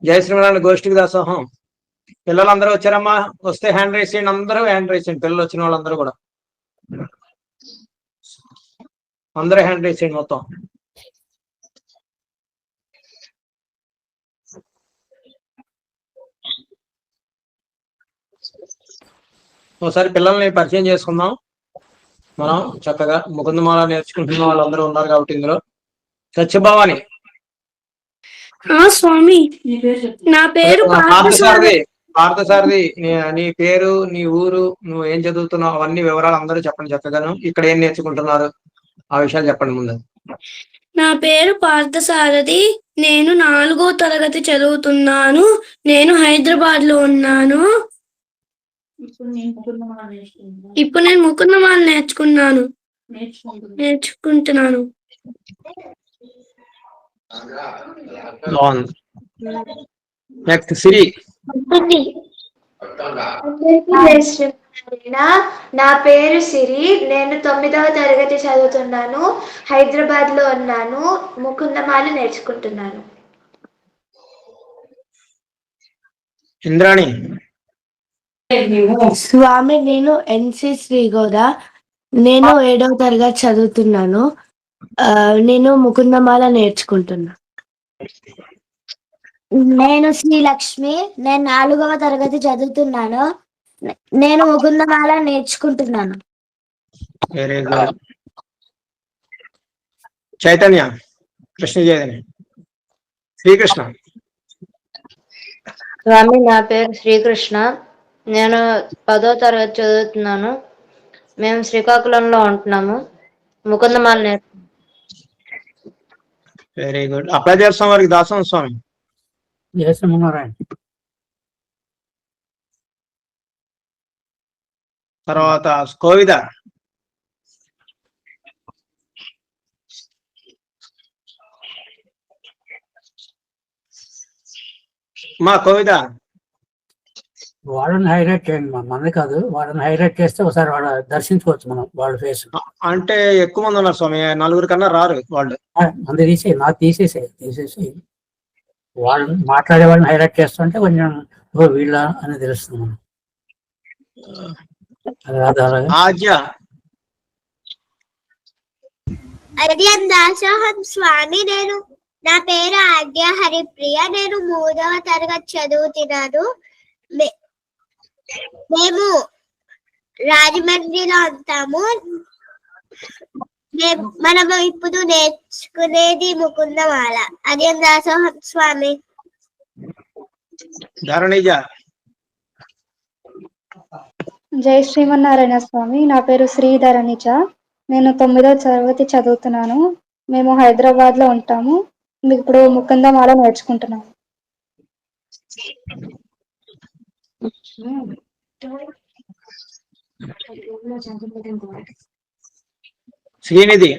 జయ శ్రీమన్నారాయణ గోష్ఠికి దాసోహం. పిల్లలందరూ వచ్చారమ్మా? వస్తే హ్యాండ్ రైస్ చేయండి. అందరూ హ్యాండ్ రైస్ చేయండి. పిల్లలు వచ్చిన వాళ్ళందరూ కూడా అందరూ హ్యాండ్ రైస్ చేయండి మొత్తం. ఒకసారి పిల్లల్ని పరిచయం చేసుకుందాం. మనం చక్కగా ముకుందమాల నేర్చుకుంటున్న వాళ్ళందరూ ఉన్నారు కాబట్టి ఇందులో. సత్యభావాని స్వామి, నా పేరు పార్థసారథి. నీ పేరు, నీ ఊరు, నువ్వు ఏం చదువుతున్నావు, అవన్నీ వివరాలు అందరూ చెప్పండి చక్కగాను. ఇక్కడ ఏం నేర్చుకుంటున్నారు ఆ విషయాలు చెప్పండి ముందు. నా పేరు పార్థసారథి. నేను 4వ తరగతి చదువుతున్నాను. నేను హైదరాబాద్ లో ఉన్నాను. ఇప్పుడు నేను ముకుందమాల నేర్చుకుంటున్నాను. నెక్స్ట్ సిరి. నా పేరు సిరి. నేను 9వ తరగతి చదువుతున్నాను. హైదరాబాద్ లో ఉన్నాను. ముకుందమాల నేర్చుకుంటున్నాను. ఇంద్రాణి. స్వామి, నేను ఎన్సి శ్రీగౌడ. నేను 7వ తరగతి చదువుతున్నాను. నేను ముకుందమాల నేర్చుకుంటున్నా. నేను శ్రీలక్ష్మి. నేను 4వ తరగతి చదువుతున్నాను. నేను ముకుందమాల నేర్చుకుంటున్నాను. Very good. చైతన్య. కృష్ణ చైతన్య. శ్రీకృష్ణ. స్వామి, నా పేరు శ్రీకృష్ణ. నేను 10వ తరగతి చదువుతున్నాను. మేము శ్రీకాకుళంలో ఉంటున్నాము. ముకుందమాల నేర్చుకుంటున్నాము. Very good. అప్లై చేస్తాం వారికి దాసం స్వామి. తర్వాత కోవిద. మా కోవిద. వాళ్ళని హైలైట్ చేయండి, మనది కాదు. వాళ్ళని హైలైట్ చేస్తే ఒకసారి వాళ్ళ దర్శించుకోవచ్చు మనం వాళ్ళ ఫేస్. అంటే ఎక్కువ మంది ఉన్నారు స్వామి, 4 కన్నా రారు వాళ్ళు. మంది నాకు తీసేసి వాళ్ళని మాట్లాడే వాళ్ళని హైలైట్ చేస్తుంటే కొంచెం వీళ్ళ అని తెలుస్తుంది మనం. దాసోహం స్వామి. నా పేరు ఆద్య హరిప్రియ. నేను 3వ తరగతి చదువుతున్నాను. మేము రాజమండ్రిలో ఉంటాము. మనము ఇప్పుడు నేర్చుకునేది ముకుందమాల. అదే దాసోహం స్వామి. జై శ్రీమన్నారాయణ స్వామి. నా పేరు శ్రీధరణిజ. నేను 9వ తరగతి చదువుతున్నాను. మేము హైదరాబాద్ లో ఉంటాము. ఇప్పుడు ముకుందమాల నేర్చుకుంటున్నాము. శ్రీనిధి.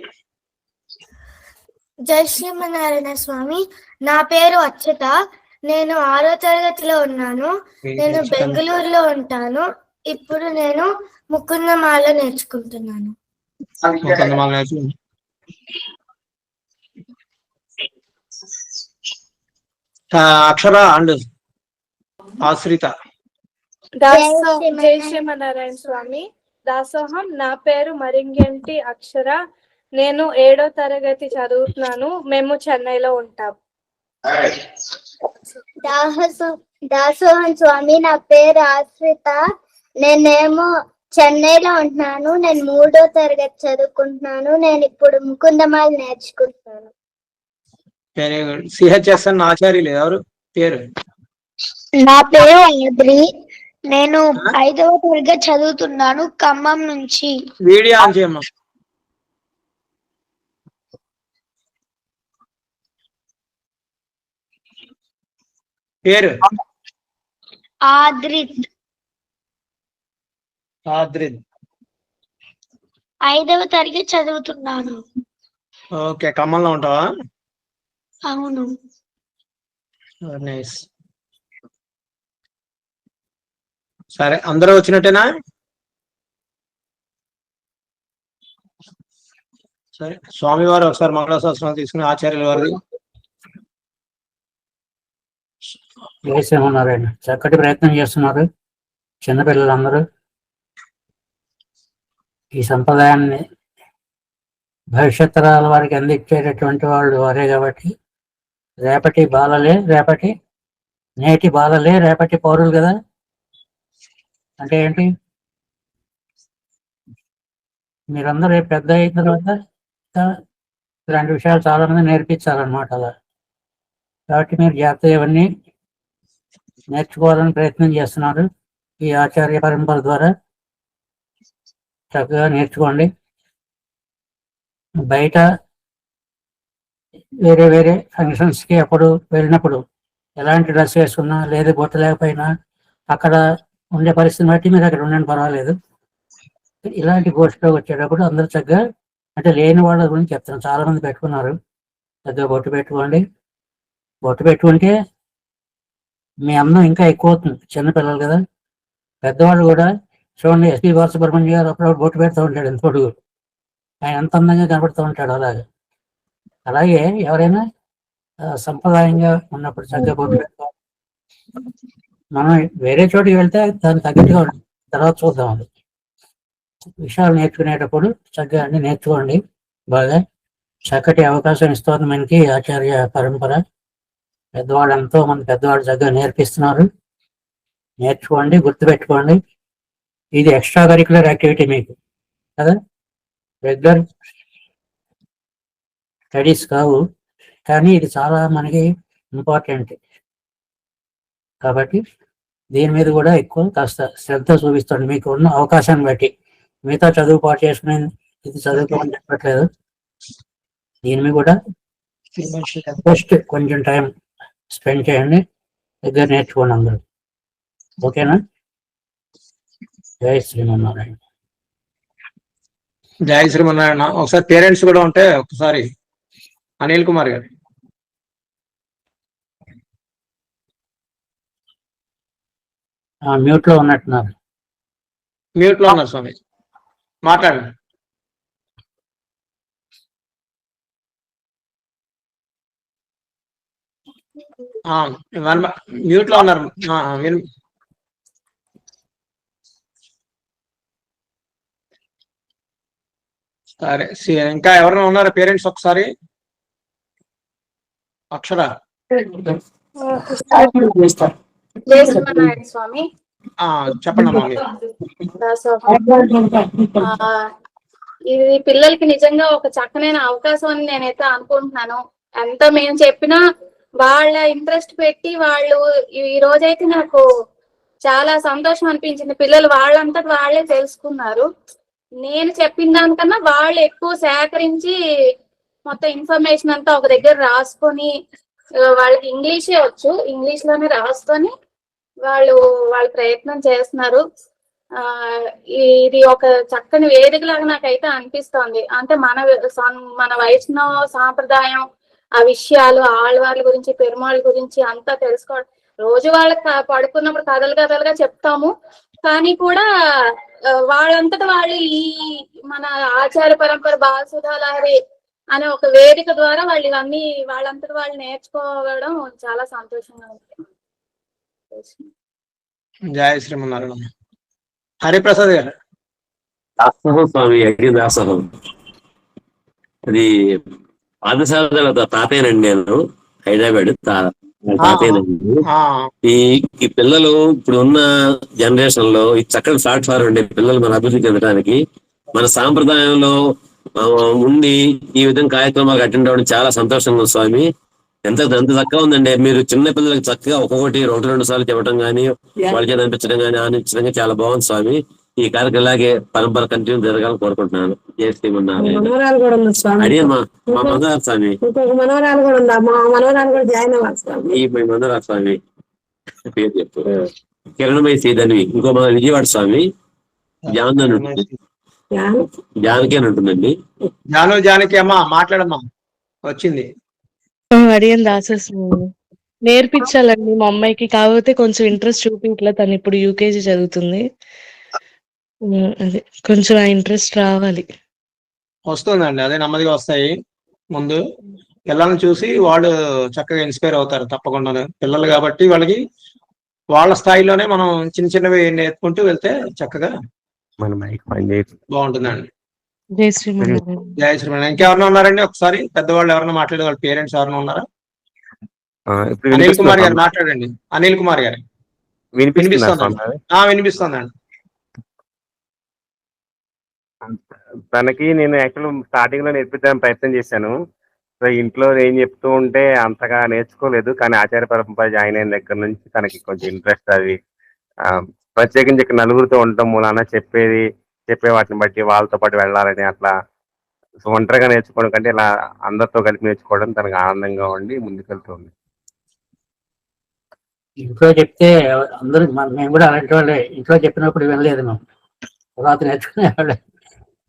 జై శ్రీమన్నారాయణ స్వామి. నా పేరు అచ్యుత. నేను 6వ తరగతిలో ఉన్నాను. నేను బెంగళూరులో ఉంటాను. ఇప్పుడు నేను ముకుందమాల నేర్చుకుంటున్నాను. అక్షర అండ్ ఆశ్రిత. జై శ్రీమన్నారాయణ స్వామి. దాసోహం. నా పేరు మరింగంటి అక్షర. నేను 7వ తరగతి చదువుతున్నాను. మేము చెన్నైలో ఉంటాం. దాసోహం స్వామి. నా పేరు ఆశ్రిత. నేనేమో చెన్నైలో ఉంటున్నాను. నేను 3వ తరగతి చదువుకుంటున్నాను. నేను ఇప్పుడు ముకుందమాల నేర్చుకుంటున్నాను. Very good. సిహెచ్ఎస్ఎన్ ఆచార్యులు ఎవరు పేరు? నా పేరు ఆద్రి. నేను 5వ తరగతి చదువుతున్నాను, ఖమ్మం నుంచి. వీడియో ఆన్ చేయమ్మా. పేరు? ఆద్రిత్. 5వ తరగతి చదువుతున్నాను. ఓకే. ఖమ్మంలో ఉంటావా? అవును. నైస్. సరే, అందరూ వచ్చినట్టేనా? సరే, స్వామివారు ఒకసారి మంగళాశాసనం తీసుకుని ఆచార్యుల వారిది చేసేమన్నారండి. చక్కటి ప్రయత్నం చేస్తున్నారు చిన్నపిల్లలందరూ. ఈ సంప్రదాయాన్ని భవిష్యత్ తరాల వారికి అందించేటటువంటి వాళ్ళు వారే కాబట్టి నేటి బాలలే రేపటి పౌరులు కదా. అంటే ఏంటి, మీరందరూ రేపు పెద్ద అయిన తర్వాత ఇలాంటి విషయాలు చాలా మంది నేర్పించాలన్నమాట. అలా కాబట్టి మీరు జాగ్రత్తగా ఇవన్నీ నేర్చుకోవాలని ప్రయత్నం చేస్తున్నారు. ఈ ఆచార్య పరంపర ద్వారా చక్కగా నేర్చుకోండి. బయట వేరే వేరే ఫంక్షన్స్కి అప్పుడు వెళ్ళినప్పుడు ఎలాంటి డ్రెస్ వేసుకున్నా లేదా బొట్టు లేకపోయినా అక్కడ ఉండే పరిస్థితిని బట్టి మీరు అక్కడ ఉండండి, పర్వాలేదు. ఇలాంటి గోష్ఠిలోకి వచ్చేటప్పుడు అందరూ చక్కగా, అంటే లేని వాళ్ళ గురించి చెప్తాను, చాలా మంది పెట్టుకున్నారు, చక్కగా బొట్టు పెట్టుకోండి. బొట్టు పెట్టుకుంటే మీ అందం ఇంకా ఎక్కువ అవుతుంది. చిన్నపిల్లలు కదా, పెద్దవాళ్ళు కూడా చూడండి. ఎస్పి బాలసుబ్రహ్మణ్యం గారు అప్పుడప్పుడు బొట్టు పెడుతూ ఉంటాడు, ఎంత పొడుగు, ఆయన ఎంత అందంగా కనబడుతూ ఉంటాడు. అలాగే ఎవరైనా సంప్రదాయంగా ఉన్నప్పుడు చక్కగా బొట్టు పెట్టుకోవాలి. మనం వేరే చోటికి వెళ్తే దానికి తగ్గట్టుగా ఉంటుంది, తర్వాత చూద్దాం. అది విషయాలు నేర్చుకునేటప్పుడు చక్కగా అన్ని నేర్చుకోండి. బాగా చక్కటి అవకాశం ఇస్తుంది మనకి ఆచార్య పరంపర. పెద్దవాళ్ళు ఎంతో మంది పెద్దవాళ్ళు చక్కగా నేర్పిస్తున్నారు. నేర్చుకోండి, గుర్తుపెట్టుకోండి. ఇది ఎక్స్ట్రా కరిక్యులర్ యాక్టివిటీ మీకు కదా, రెగ్యులర్ స్టడీస్ కావు, కానీ ఇది చాలా మనకి ఇంపార్టెంట్. కాబట్టి దీని మీద కూడా ఎక్కువ కాస్త శ్రద్ధ చూపిస్తుంది మీకు ఉన్న అవకాశాన్ని బట్టి. మిగతా చదువు పాటు చేసుకునే ఇది చదువుకోమని చెప్పట్లేదు, దీని మీద కూడా ఫస్ట్ కొంచెం టైం స్పెండ్ చేయండి, దగ్గర నేర్చుకోండి అందరూ. ఓకేనా? జై శ్రీమన్నారాయణ. జై శ్రీమన్నారాయణ. ఒకసారి పేరెంట్స్ కూడా ఉంటే ఒకసారి అనిల్ కుమార్ గారు. మ్యూట్ లో ఉన్నట్టున్నారు. మ్యూట్ లో ఉన్నారు స్వామి, మాట్లాడండి. మ్యూట్ లో ఉన్నారు. సరే, ఇంకా ఎవరైనా ఉన్నారా పేరెంట్స్? ఒకసారి అక్షర స్వామి చెప్పండి అమ్మా. ఇది పిల్లలకి నిజంగా ఒక చక్కనైన అవకాశం అని నేనైతే అనుకుంటున్నాను. ఎంత మేము చెప్పినా వాళ్ళ ఇంట్రెస్ట్ పెట్టి వాళ్ళు ఈ రోజైతే నాకు చాలా సంతోషం అనిపించింది. పిల్లలు వాళ్ళంతటి వాళ్ళే తెలుసుకున్నారు. నేను చెప్పిన దానికన్నా వాళ్ళు ఎక్కువ సేకరించి మొత్తం ఇన్ఫర్మేషన్ అంతా ఒక దగ్గర రాసుకొని, వాళ్ళకి ఇంగ్లీషే వచ్చు, ఇంగ్లీష్ లోనే రాసుకొని వాళ్ళ ప్రయత్నం చేస్తున్నారు. ఇది ఒక చక్కని వేదికలాగా నాకైతే అనిపిస్తోంది. అంటే మన వైష్ణవ సాంప్రదాయం, ఆ విషయాలు, ఆళ్వార్ల గురించి, పెరుమాళ్ళ గురించి అంతా తెలుసుకోవడం. రోజు వాళ్ళకి పడుకున్నప్పుడు కథలుగా చెప్తాము, కానీ కూడా వాళ్ళంతటా వాళ్ళు ఈ మన ఆచార పరంపర బాలసుధాలహరి అనే ఒక వేదిక ద్వారా వాళ్ళు ఇవన్నీ వాళ్ళంతటా వాళ్ళు నేర్చుకోవడం చాలా సంతోషంగా ఉంది. జయ శ్రీమన్నారాయణ. హరిప్రసాద్ గారు. దాసోహం స్వామి, యజ్ఞ దాసోహం. అది పాఠశాల తాతయ్యనండి, నేను హైదరాబాద్ తాతయ్యనండి. ఈ పిల్లలు ఇప్పుడు ఉన్న జనరేషన్ లో ఈ చక్కటి ప్లాట్ఫారం అండి పిల్లలు మన అభివృద్ధి చెందడానికి. మన సాంప్రదాయంలో ఉండి ఈ విధంగా కార్యక్రమాలకు అటెండ్ అవ్వడం చాలా సంతోషంగా ఉంది స్వామి. ఎంత చక్కగా ఉందండి. మీరు చిన్న పిల్లలకి చక్కగా ఒక్కొక్కటి 1-2 సార్లు చెప్పడం కానీ, వాళ్ళ చేత అనిపించడం కానీ, ఆనందించడం కానీ చాలా బాగుంది స్వామి. ఈ కార్యక్రమం ఇలాగే పరంపర కంటిన్యూ జరగాలని కోరుకుంటున్నాను. జై శ్రీమన్నారాయణ. అడిగే మా మనవరాలు స్వామి, ఈ మనవరాలు స్వామి పేరు చెప్పు, కిరణమయ్య శ్రీధన్వి. ఇంకో మన విజయవాడ స్వామి జాన్ అని ఉంటుంది, జానకి అని ఉంటుందండి. జానకి అమ్మా మాట్లాడమ్మా, వచ్చింది. అడిగిన దాసేస్తున్నాను, నేర్పించాలండి మా అమ్మాయికి. కాకపోతే కొంచెం ఇంట్రెస్ట్ చూపించలే, తను ఇప్పుడు యూకేజీ చదువుతుంది. అదే కొంచెం ఆ ఇంట్రెస్ట్ రావాలి. వస్తుందండి, అదే నెమ్మదిగా వస్తాయి. ముందు పిల్లల్ని చూసి వాళ్ళు చక్కగా ఇన్స్పైర్ అవుతారు తప్పకుండా. పిల్లలు కాబట్టి వాళ్ళకి వాళ్ళ స్థాయిలోనే మనం చిన్న చిన్నవి నేర్చుకుంటూ వెళ్తే చక్కగా బాగుంటుందండి. జై శ్రీమన్నారాయణ. జయ శ్రీమన్. ఇంకెవరైనా ఉన్నారండి? ఒకసారి పెద్దవాళ్ళు ఎవరైనా మాట్లాడే వాళ్ళ పేరెంట్స్ ఎవరైనా ఉన్నారా? అనిల్ కుమార్ గారు మాట్లాడండి. అనిల్ కుమార్ గారు వినిపిస్తుందండి. వినిపిస్తుందండి. తనకి నేను యాక్చువల్ స్టార్టింగ్ లో నేర్పించడానికి ప్రయత్నం చేశాను. సో ఇంట్లో ఏం చెప్తూ ఉంటే అంతగా నేర్చుకోలేదు. కానీ ఆచార్య పరంపర జాయిన్ అయిన దగ్గర నుంచి తనకి కొంచెం ఇంట్రెస్ట్ అది ప్రత్యేకించి ఇక్కడ నలుగురితో ఉండటం మూలాన చెప్పే వాటిని బట్టి వాళ్ళతో పాటు వెళ్ళాలని అట్లా. సో ఒంటరిగా నేర్చుకోవడం కంటే ఇలా అందరితో కలిపి నేర్చుకోవడం తనకు ఆనందంగా ఉండి ముందుకెళ్తుంది. ఇంట్లో చెప్తే అందరూ మేము కూడా అలాంటి వాళ్ళే. ఇంట్లో చెప్పినప్పుడు వినలేదు మేము, తర్వాత నేర్చుకునేవాళ్ళే.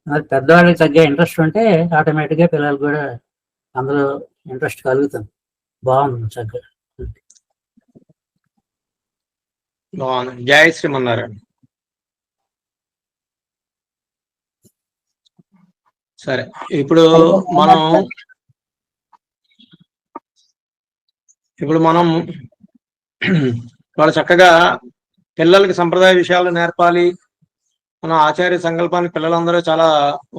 మరి పెద్దవాళ్ళకి తగ్గ ఇంట్రెస్ట్ ఉంటే ఆటోమేటిక్గా పిల్లలు కూడా అందులో ఇంట్రెస్ట్ కలుగుతుంది. బాగుంది చక్కగా. బాగుంది. జయ శ్రీమన్నారాయణ. సరే, ఇప్పుడు మనం వాళ్ళు చక్కగా పిల్లలకి సంప్రదాయ విషయాలు నేర్పాలి. మన ఆచార్య సంకల్పానికి పిల్లలందరూ చాలా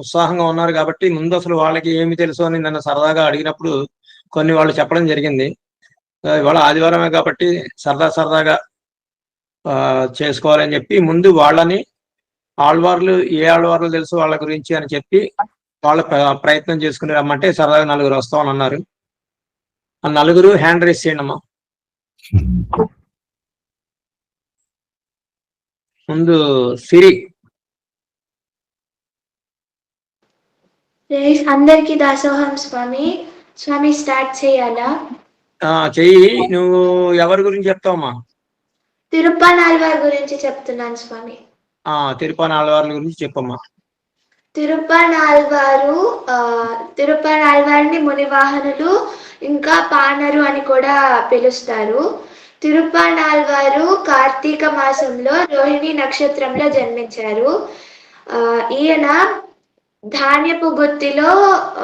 ఉత్సాహంగా ఉన్నారు కాబట్టి ముందు అసలు వాళ్ళకి ఏమి తెలుసు అని నన్ను సరదాగా అడిగినప్పుడు కొన్ని వాళ్ళు చెప్పడం జరిగింది. ఇవాళ ఆదివారమే కాబట్టి సరదాగా చేసుకోవాలని చెప్పి ముందు వాళ్ళని ఆళ్వార్లు తెలుసు వాళ్ళ గురించి అని చెప్పి వాళ్ళ ప్రయత్నం చేసుకుని రమ్మంటే సరదాగా 4 వస్తామని అన్నారు. ఆ 4 హ్యాండ్ రైస్ చేయండి అమ్మా. ముందు సిరి. అందరికి దాసోహం స్వామి. స్వామి స్టార్ట్ చేయాలా? చెయ్యి. నువ్వు ఎవరి గురించి చెప్తావమ్మా? తిరుప్పానాళ్వార్ గురించి చెప్తున్నాను స్వామి. తిరుప్పానాళ్వార్ల గురించి చెప్పమ్మా. తిరుప్పానాళ్వారిని మునివాహనులు ఇంకా పానరు అని కూడా పిలుస్తారు. తిరుప్పానాళ్వారు కార్తీక మాసంలో రోహిణి నక్షత్రంలో జన్మించారు. ఈయన ధాన్యపు గుత్తిలో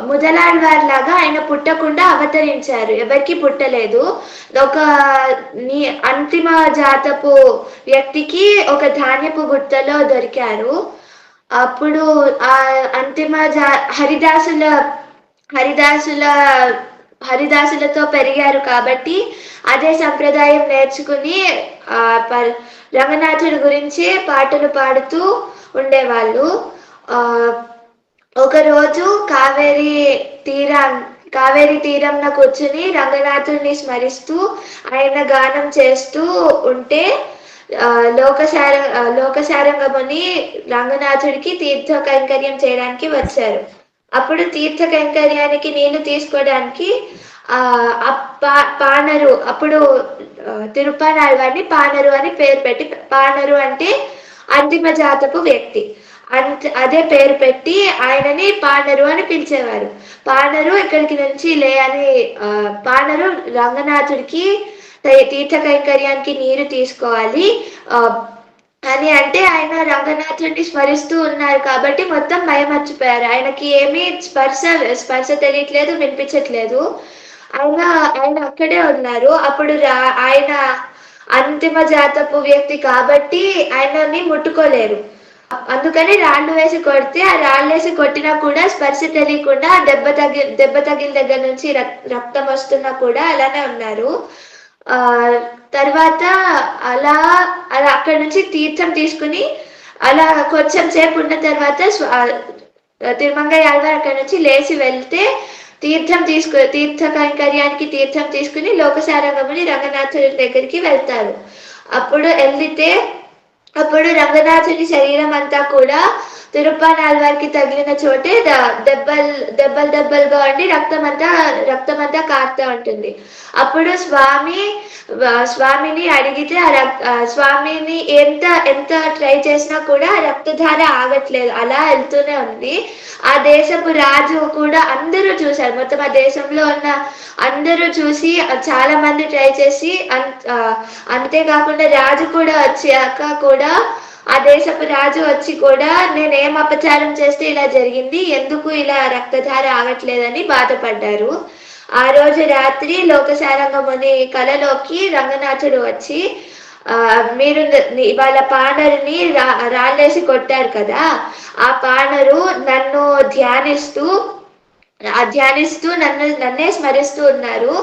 ముదలాళ్వార్ లాగా ఆయన పుట్టకుండా అవతరించారు. ఎవరికి పుట్టలేదు. ఒక అంతిమ జాతపు వ్యక్తికి ఒక ధాన్యపు గుత్తలో దొరికారు. అప్పుడు ఆ అంతిమ హరిదాసులతో పెరిగారు కాబట్టి అదే సంప్రదాయం నేర్చుకుని రంగనాథుడి గురించి పాటలు పాడుతూ ఉండేవాళ్ళు. ఒకరోజు కావేరీ తీరంలో కూర్చుని రంగనాథుడిని స్మరిస్తూ ఆయన గానం చేస్తూ ఉంటే లోకసారంగముని రంగనాథుడికి తీర్థ కైంకర్యం చేయడానికి వచ్చారు. అప్పుడు తీర్థ కైంకర్యానికి నీళ్లు తీసుకోవడానికి పానరు, అప్పుడు తిరుప్పానాళ్వారిని పానరు అని పేరు పెట్టి, పానరు అంటే అంతిమ జాతపు వ్యక్తి, అదే పేరు పెట్టి ఆయనని పానరు అని పిలిచేవారు. పానరు ఇక్కడికి నుంచి పానరు రంగనాథుడికి తీర్థ కైంకర్యానికి నీరు తీసుకోవాలి అని అంటే ఆయన రంగనాథుడిని స్మరిస్తూ ఉన్నారు కాబట్టి మొత్తం మయమర్చిపోయారు. ఆయనకి ఏమీ స్పర్శ తెలియట్లేదు, వినిపించట్లేదు. ఆయన అక్కడే ఉన్నారు. అప్పుడు ఆయన అంతిమ జాతపు వ్యక్తి కాబట్టి ఆయనని ముట్టుకోలేరు. అందుకని రాళ్ళు వేసి కొడితే ఆ రాళ్ళు వేసి కొట్టినా కూడా స్పర్శ తెలియకుండా దెబ్బ తగిలిన దగ్గర నుంచి రక్తం వస్తున్నా కూడా అలానే ఉన్నారు. తర్వాత అలా అక్కడి నుంచి తీర్థం తీసుకుని అలా కొంచెం సేపు ఉన్న తర్వాత తిరుమంగయ్య అక్కడి నుంచి లేచి వెళ్తే తీర్థ కైంకర్యానికి తీర్థం తీసుకుని లోకసారంగముని రంగనాథుడి దగ్గరికి వెళ్తారు. అప్పుడు రంగనాథుని శరీరం అంతా కూడా తిరుప్పానాళ్వారికి తగిలిన చోటే దెబ్బలుగా ఉండి రక్తమంతా కారుతూ ఉంటుంది. అప్పుడు స్వామిని అడిగితే స్వామిని ఎంత ట్రై చేసినా కూడా రక్తధార ఆగట్లేదు, అలా వెళ్తూనే ఉంది. ఆ దేశపు రాజు కూడా అందరూ చూశారు, మొత్తం ఆ దేశంలో ఉన్న అందరూ చూసి చాలా మంది ట్రై చేసి అంతేకాకుండా రాజు కూడా వచ్చాక కూడా ఆ దేశపు రాజు వచ్చి కూడా నేనేం అపచారం చేస్తే ఇలా జరిగింది, ఎందుకు ఇలా రక్తధార ఆగట్లేదని బాధపడ్డారు. ఆ రోజు రాత్రి లోకసారంగముని కలలోకి రంగనాథుడు వచ్చి మీరు వాళ్ళ పానరుని రాళ్ళేసి కొట్టారు కదా, ఆ పానరు నన్ను ధ్యానిస్తూ నన్నే స్మరిస్తూ ఉన్నారు.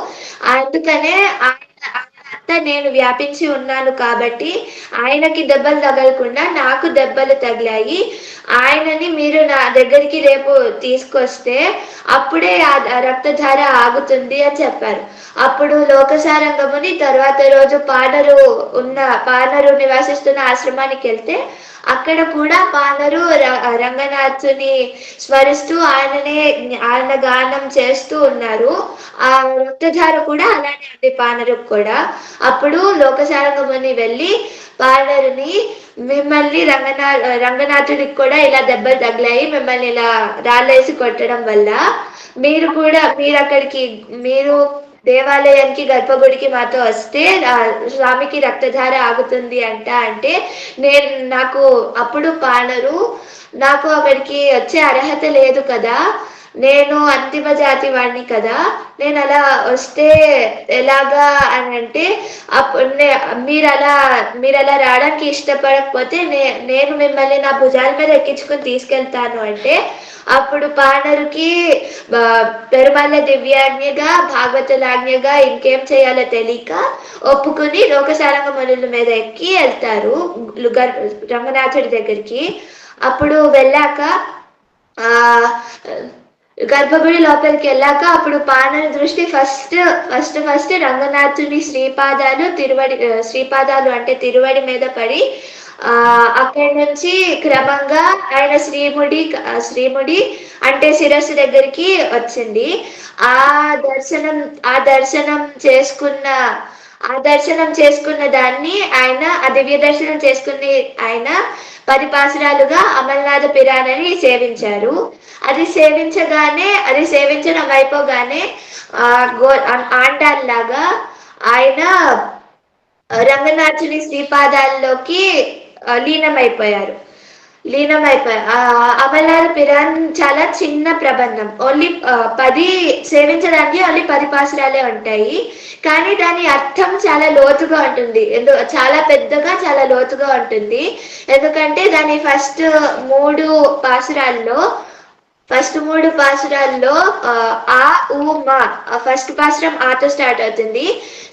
అందుకనే అంతా నేను వ్యాపించి ఉన్నాను కాబట్టి ఆయనకి దెబ్బలు తగలకుండా నాకు దెబ్బలు తగిలాయి. ఆయనని మీరు నా దగ్గరికి రేపు తీసుకొస్తే అప్పుడే ఆ రక్తధార ఆగుతుంది అని చెప్పారు. అప్పుడు లోకసారంగముని తర్వాత రోజు పానరు నివాసిస్తున్న ఆశ్రమానికి వెళ్తే అక్కడ కూడా పానరు రంగనాథుని స్మరిస్తూ ఆయన గానం చేస్తూ ఉన్నారు. ఆ రక్తధార కూడా అలానే ఉంది పానరుకు కూడా. అప్పుడు లోకసారంగముని వెళ్ళి పానరుని, మిమ్మల్ని రంగనాథుడికి కూడా ఇలా దెబ్బలు తగిలాయి, మిమ్మల్ని ఇలా రాళ్ళేసి కొట్టడం వల్ల మీరు దేవాలయానికి గర్భగుడికి మాతో వస్తే స్వామికి రక్తధార ఆగుతుంది అంటే నాకు అప్పుడు పానరు, నాకు అక్కడికి వచ్చే అర్హత లేదు కదా, నేను అంతిమ జాతి వాడిని కదా, నేను అలా వస్తే ఎలాగా అని అంటే మీరు అలా రావడానికి ఇష్టపడకపోతే నేను మిమ్మల్ని నా భుజాల మీద ఎక్కించుకుని తీసుకెళ్తాను అంటే అప్పుడు పానరుకి పెరుమాళ్ళ దివ్యాజ్ఞగా భాగవతులాజ్ఞగా ఇంకేం చేయాలో తెలియక ఒప్పుకుని లోకసారంగమునుల మీద ఎక్కి వెళ్తారు రంగనాథుడి దగ్గరికి. అప్పుడు వెళ్ళాక గర్భగుడి లోపలికి వెళ్ళాక అప్పుడు పానరు దృష్టి ఫస్ట్ రంగనాథుని శ్రీపాదాలు అంటే తిరువడి మీద పడి అక్కడి నుంచి క్రమంగా ఆయన శ్రీముడి అంటే శిరస్సు దగ్గరికి వచ్చింది. ఆ దర్శనం చేసుకున్న దాన్ని ఆయన దివ్య దర్శనం చేసుకుని ఆయన 10 పాసురాలుగా అమల్నాథ పిరానని సేవించారు. అది సేవించడం అయిపోగానే ఆండాల్లాగా ఆయన రంగనాథుని శ్రీపాదాల్లోకి లీనమైపోయారు. అమలాల పిరాన్ చాలా చిన్న ప్రబంధం, ఓన్లీ 10 సేవించడానికి ఓన్లీ 10 పాసురాలే ఉంటాయి. కానీ దాని అర్థం చాలా లోతుగా ఉంటుంది, చాలా పెద్దగా చాలా లోతుగా ఉంటుంది. ఎందుకంటే దాని ఫస్ట్ 3 పాసురాల్లో ఆ ఊ మా, ఫస్ట్ పాసురం ఆతో స్టార్ట్ అవుతుంది,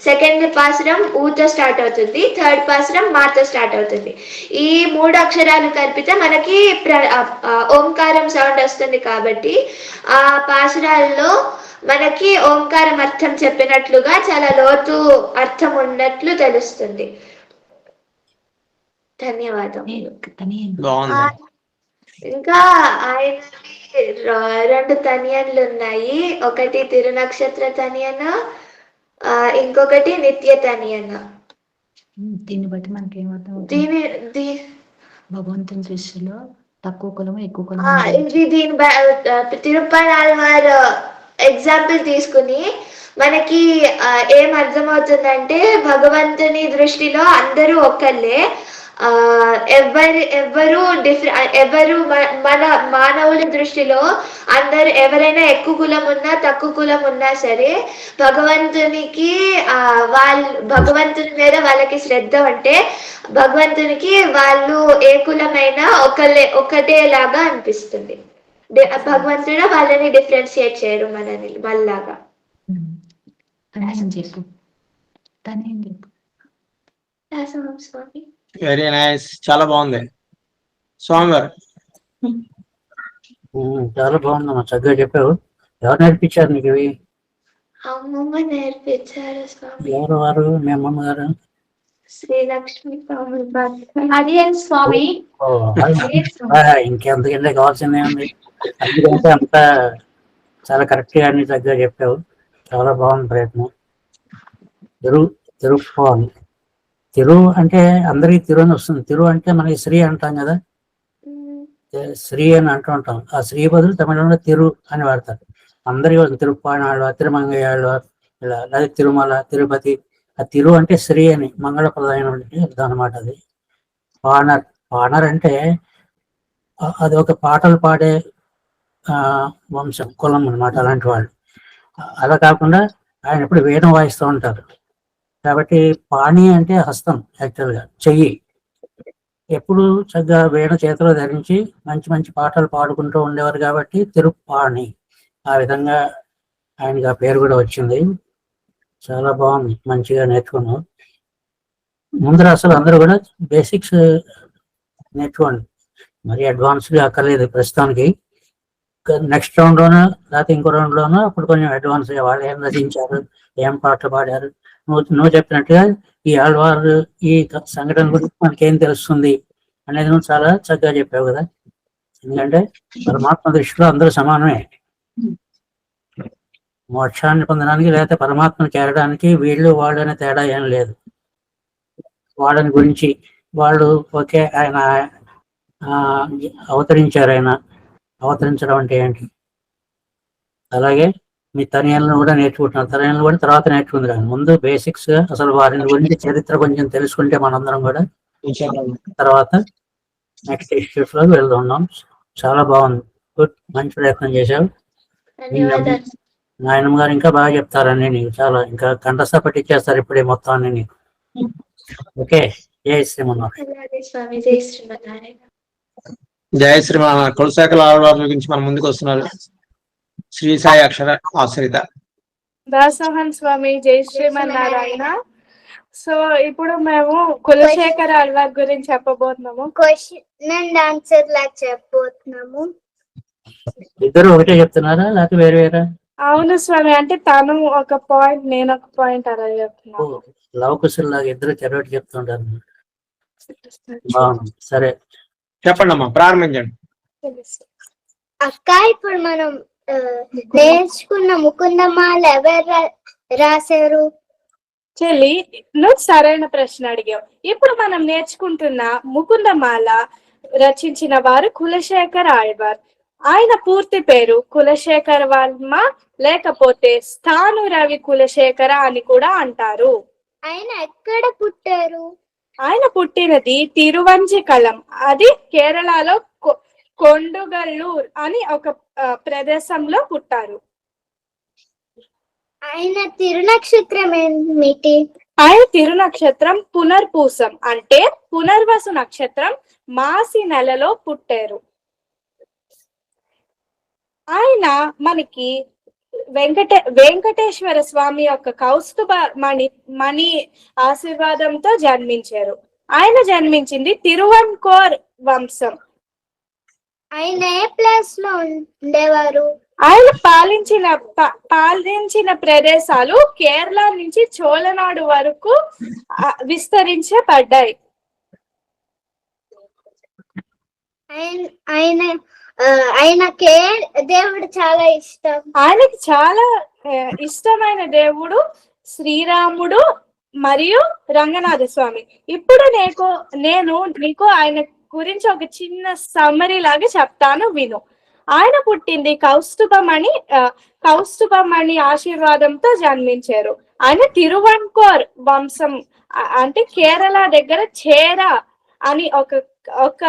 సెకండ్ పాసురం ఊతో స్టార్ట్ అవుతుంది, థర్డ్ పాసురం మాతో స్టార్ట్ అవుతుంది. ఈ 3 అక్షరాలు కలిపితే మనకి ఓంకారం సౌండ్ వస్తుంది. కాబట్టి ఆ పాసురాల్లో మనకి ఓంకారం అర్థం చెప్పినట్లుగా చాలా లోతు అర్థం ఉన్నట్లు తెలుస్తుంది. ధన్యవాదం. ఇంకా ఆయన 2 తనియన్లు ఉన్నాయి, ఒకటి తిరునక్షత్ర తనియన, ఇంకొకటి నిత్య తనియన. దీన్ని బట్టి మనకి ఏమవుతుంది, భగవంతుని దృష్టిలో తక్కువ కులము ఎక్కువ కులము. తిరుపతి ఎగ్జాంపుల్ తీసుకుని మనకి ఏం అర్థమవుతుందంటే భగవంతుని దృష్టిలో అందరూ ఒక్కళ్ళే. ఎవరు మన మానవుల దృష్టిలో అందరు ఎవరైనా ఎక్కువ కులం ఉన్నా తక్కువ కులం ఉన్నా సరే భగవంతుని మీద వాళ్ళకి శ్రద్ధ ఉంటే భగవంతునికి వాళ్ళు ఏ కులమైనా ఒకటేలాగా అనిపిస్తుంది. భగవంతుడు వాళ్ళని డిఫరెన్షియేట్ చేయరు మనలాగా. స్వామి వెరీ నైస్, చాలా బాగుంది స్వామి గారు. చాలా బాగుందమ్మా, చక్కగా చెప్పావు. ఎవరు నేర్పించారు నీకు ఇవి? అమ్మమ్మ నేర్పించారు స్వామి. ఎవరు వారు? మీ అమ్మమ్మ గారు? శ్రీలక్ష్మి స్వామి. ఇంకెంతకంటే కావాల్సిందే ఉంది. అందుకంటే అంతా చాలా కరెక్ట్ గా అన్ని చక్కగా చెప్పావు. చాలా బాగుంది ప్రయత్నం. తిరుక్కోవాలి. తిరు అంటే అందరికి తిరు అని వస్తుంది. తిరు అంటే మనకి శ్రీ అంటాం కదా, శ్రీ అని అంటూ ఉంటాం. ఆ శ్రీ బదులు తమిళంలో తిరు అని వాడతారు. అందరికీ తిరుప్పాణాళ్ళు, తిరుమంగయాళ్ళు, ఇలా లేదా తిరుమల, తిరుపతి. ఆ తిరు అంటే శ్రీ అని మంగళప్రదాయం అర్థం అనమాట. అది పానర్ అంటే అది ఒక పాటలు పాడే వంశం, కులం అనమాట. అలాంటి వాళ్ళు అలా కాకుండా ఆయన ఎప్పుడు వీణ వాయిస్తూ ఉంటారు. కాబట్టి పాణి అంటే హస్తం, యాక్చువల్గా చెయ్యి. ఎప్పుడు చక్కగా వీణ చేతిలో ధరించి మంచి మంచి పాటలు పాడుకుంటూ ఉండేవారు కాబట్టి తిరుప్పాణి. ఆ విధంగా ఆయనకి ఆ పేరు కూడా వచ్చింది. చాలా బాగుంది, మంచిగా నేర్చుకున్నాం. ముందర అసలు అందరూ కూడా బేసిక్స్ నేర్చుకోండి, మరి అడ్వాన్స్గా అక్కర్లేదు ప్రస్తుతానికి. నెక్స్ట్ రౌండ్ లోనో లేకపోతే ఇంకో రౌండ్ లోనో అప్పుడు కొంచెం అడ్వాన్స్ గా వాళ్ళు ఏం రచించారు, ఏం పాటలు పాడారు. నువ్వు చెప్పినట్టుగా ఈ ఆళ్వారు ఈ సంఘటన గురించి మనకేం తెలుస్తుంది అనేది నువ్వు చాలా చక్కగా చెప్పావు కదా. ఎందుకంటే పరమాత్మ దృష్టిలో అందరూ సమానమే. మోక్షాన్ని పొందడానికి లేకపోతే పరమాత్మను చేరడానికి వీళ్ళు వాళ్ళు అనే తేడా ఏం లేదు. వాళ్ళని గురించి వాళ్ళు ఓకే ఆయన అవతరించారు, ఆయన అవతరించడం అంటే ఏంటి. అలాగే మీ తనయాలను కూడా నేర్చుకుంటున్నారు, తనయాలను కూడా తర్వాత నేర్చుకుంది కానీ ముందు బేసిక్స్ గా అసలు వారిని గురించి చరిత్ర కొంచెం తెలుసుకుంటే మనందరం కూడా తర్వాత నెక్స్ట్ ఇష్యూస్ లోకి వెళ్తున్నాం. చాలా బాగుంది, గుడ్, మంచి ప్రయత్నం చేశావు. నాయనమ్మ గారు ఇంకా బాగా చెప్తారని నీకు చాలా ఇంకా కంఠస్థ పట్టించేస్తారు ఇప్పుడే మొత్తాన్ని నీకు. ఓకే, జై శ్రీమన్నారాయణ. స్వామి జై శ్రీమన్నారాయణ. జయ శ్రీమన్నారాయణ. కులశాఖల ఆళ్వార్ల గురించి మన ముందుకు వస్తున్నారు శ్రీ సాయి అక్షర ఆశ్రిత. దాసోహన్ స్వామి జై శ్రీమన్నారాయణ. సో ఇప్పుడు మేము కులశేఖర ఆళ్వార్ గురించి చెప్పబోతున్నాము. క్వశ్చన్ అండ్ ఆన్సర్ లాగా చెప్పబోతున్నాము. ఇద్దరు ఒకటే చెప్తున్నారా లేకపోతే వేరే వేరే? అవును స్వామి, అంటే తను ఒక పాయింట్ నేను ఒక పాయింట్ అలా చెప్తున్నాను. లవకుశుల్లాగా ఇద్దరు చెరవటి చెప్తుంటారు. బాగుంది, సరే చెప్పండి అమ్మా, ప్రారంభించండి. అక్క, ఇప్పుడు మనం నేర్చుకున్న ముకుందమాల ఎవరు రాశారు? చెల్లి, నువ్వు సరైన ప్రశ్న అడిగావు. ఇప్పుడు మనం నేర్చుకుంటున్న ముకుందమాల రచించిన వారు కులశేఖర ఆళ్వార్. ఆయన పూర్తి పేరు కులశేఖర వర్మ లేకపోతే స్థాను రవి కులశేఖర అని కూడా అంటారు. ఆయన ఎక్కడ పుట్టారు? ఆయన పుట్టినది తిరువంజికలం, అది కేరళలో కొండుగల్లూర్ అని ఒక ప్రదేశంలో పుట్టారు. ఆయన తిరునక్షత్రం ఏమిటి? ఆయన తిరునక్షత్రం పునర్పూసం, అంటే పునర్వసు నక్షత్రం మాసి నెలలో పుట్టారు. ఆయన మనకి వెంకటేశ్వర స్వామి యొక్క కౌస్తుభ మణి ఆశీర్వాదంతో జన్మించారు. ఆయన జన్మించింది తిరువన్కోర్ వంశం. ఆయన ఏ ప్లేస్ లో ఉండేవారు? ఆయన పాలించిన ప్రదేశాలు కేరళ నుంచి చోళనాడు వరకు విస్తరించబడ్డాయి. ఆయనకే దేవుడు చాలా ఇష్టం. ఆయనకి చాలా ఇష్టమైన దేవుడు శ్రీరాముడు మరియు రంగనాథ స్వామి. ఇప్పుడు నేను నీకు ఆయన గురించి ఒక చిన్న సమ్మరీ లాగా చెప్తాను, విను. ఆయన పుట్టింది కౌస్తుభమణి ఆశీర్వాదంతో జన్మించారు. ఆయన తిరువన్కోర్ వంశం, అంటే కేరళ దగ్గర చేర అని ఒక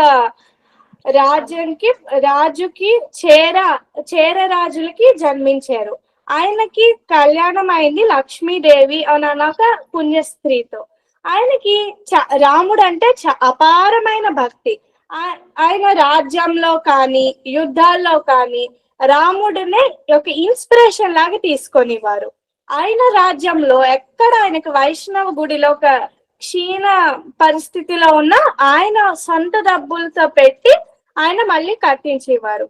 రాజుకి చేర రాజులకి జన్మించారు. ఆయనకి కళ్యాణం అయింది లక్ష్మీదేవి అని ఒక పుణ్య స్త్రీతో. ఆయనకి రాముడు అంటే అపారమైన భక్తి. ఆయన రాజ్యంలో కానీ యుద్ధాల్లో కానీ రాముడినే ఒక ఇన్స్పిరేషన్ లాగా తీసుకొనివారు. ఆయన రాజ్యంలో ఎక్కడ ఆయనకు వైష్ణవ గుడిలో ఒక క్షీణ పరిస్థితిలో ఉన్న ఆయన సొంత డబ్బులతో పెట్టి ఆయన మళ్ళీ కట్టించేవారు.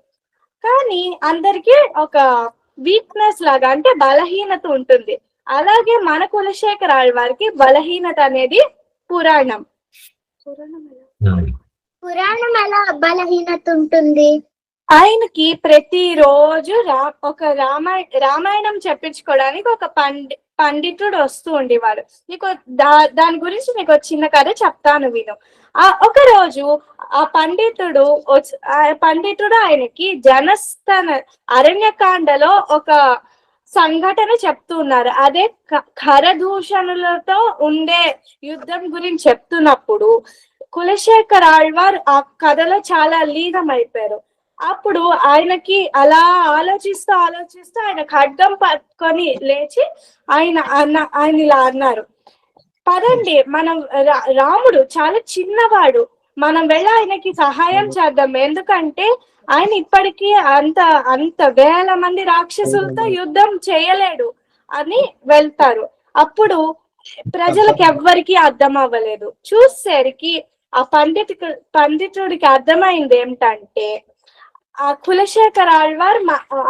కానీ అందరికీ ఒక వీక్నెస్ లాగా, అంటే బలహీనత ఉంటుంది. అలాగే మన కులశేఖర ఆళ్వారికి బలహీనత అనేది పురాణం ఎలా బలహీనత ఉంటుంది? ఆయనకి ప్రతిరోజు రామాయణం చెప్పించుకోవడానికి ఒక పండితుడు వస్తూ ఉండేవారు. నీకు దాని గురించి నీకు చిన్న కథ చెప్తాను, విను. ఒక రోజు ఆ పండితుడు ఆయనకి జనస్థాన అరణ్యకాండలో ఒక సంఘటన చెప్తున్నారు. అదే ఖరదూషణులతో ఉండే యుద్ధం గురించి చెప్తున్నప్పుడు కులశేఖర ఆళ్వార్ ఆ కథలో చాలా లీనమైపోయారు. అప్పుడు ఆయనకి అలా ఆలోచిస్తూ ఆయన ఖడ్గం పట్టుకొని లేచి ఆయన ఇలా అన్నారు, పదండి మనం రాముడు చాలా చిన్నవాడు, మనం వెళ్ళి ఆయనకి సహాయం చేద్దాం, ఎందుకంటే ఆయన ఇప్పటికీ అంత వేల మంది రాక్షసులతో యుద్ధం చేయలేడు అని వెళ్తారు. అప్పుడు ప్రజలకు ఎవ్వరికి అర్థం అవ్వలేదు. చూసేసరికి ఆ పండితుడికి అర్థమైంది ఏమిటంటే ఆ కులశేఖర ఆళ్వార్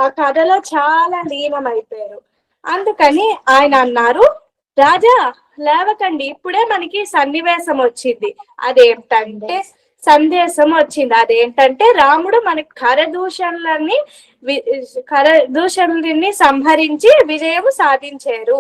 ఆ కథలో చాలా లీనమైపోయారు. అందుకని ఆయన అన్నారు, రాజా లేవకండి, ఇప్పుడే మనకి సన్నివేశం వచ్చింది. సందేశం వచ్చింది. అదేంటంటే రాముడు మనకి కరదూషణులని సంహరించి విజయం సాధించారు.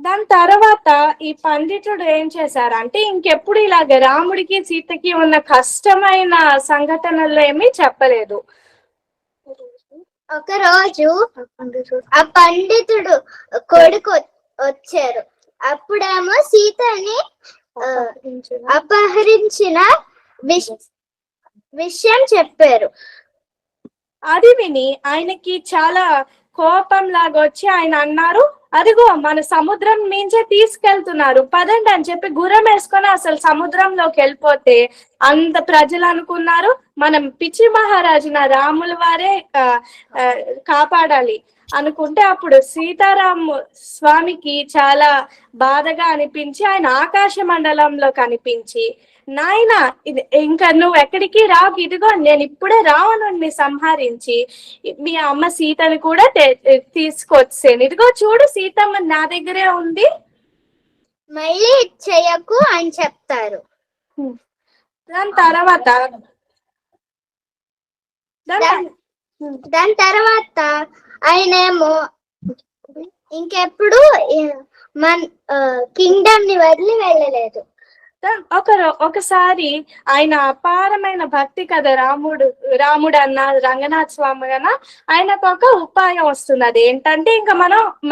దాని తర్వాత ఈ పండితుడు ఏం చేశారంటే ఇంకెప్పుడు ఇలాగ రాముడికి సీతకి ఉన్న కష్టమైన సంఘటనలు ఏమీ చెప్పలేదు. ఒక రోజు ఆ పండితుడు కొడుకు వచ్చారు. అప్పుడేమో సీతని అపహరించిన విషయం చెప్పారు. అది విని ఆయనకి చాలా కోపం లాగా వచ్చి ఆయన అన్నారు, అదిగో మన సముద్రం నుంచే తీసుకెళ్తున్నారు, పదండి అని చెప్పి గుర్రం వేసుకొని అసలు సముద్రంలోకి వెళ్ళిపోతే అంత ప్రజలు అనుకున్నారు మనం పిచ్చి మహారాజున రాముల వారే కాపాడాలి అనుకుంటే, అప్పుడు సీతారాము స్వామికి చాలా బాధగా అనిపించి ఆయన ఆకాశ మండలంలో కనిపించి, నాయన ఇది ఇంకా నువ్వు ఎక్కడికి రాకు, ఇదిగో నేను ఇప్పుడే రావణుణ్ణి సంహరించి మీ అమ్మ సీతని కూడా తీసుకొచ్చాను, ఇదిగో చూడు సీతమ్మ నా దగ్గరే ఉంది, మళ్ళీ చెయ్యకు అని చెప్తారు. దాని తర్వాత ఆయనేమో ఇంకెప్పుడు మన కింగ్డమ్ ని వదిలి వెళ్ళలేదు. ఒకసారి ఆయన అపారమైన భక్తి కదా రాముడు అన్న రంగనాథ స్వామి అన్న ఆయనకు ఒక ఉపాయం వస్తుంది. అదేంటంటే ఇంకా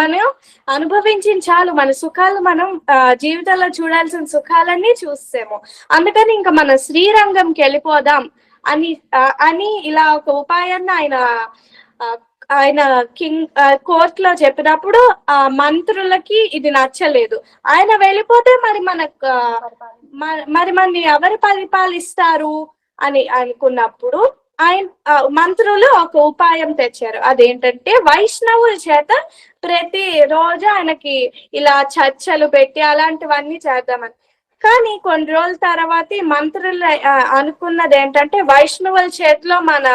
మనం అనుభవించిన చాలు, మన సుఖాలు మనం జీవితంలో చూడాల్సిన సుఖాలన్నీ చూస్తాము, అందుకని ఇంకా మనం శ్రీరంగంకి వెళ్ళిపోదాం అని ఇలా ఒక ఉపాయాన్ని ఆయన కోర్టులో చెప్పినప్పుడు ఆ మంత్రులకి ఇది నచ్చలేదు. ఆయన వెళ్ళిపోతే మరి మన ఎవరు పరిపాలిస్తారు అని అనుకున్నప్పుడు మంత్రులు ఒక ఉపాయం తెచ్చారు. అదేంటంటే వైష్ణవుల చేత ప్రతి రోజు ఆయనకి ఇలా చర్చలు పెట్టి అలాంటివన్నీ చేద్దామని. కానీ కొన్ని రోజుల తర్వాత మంత్రులు అనుకున్నది ఏంటంటే వైష్ణవుల చేతిలో మన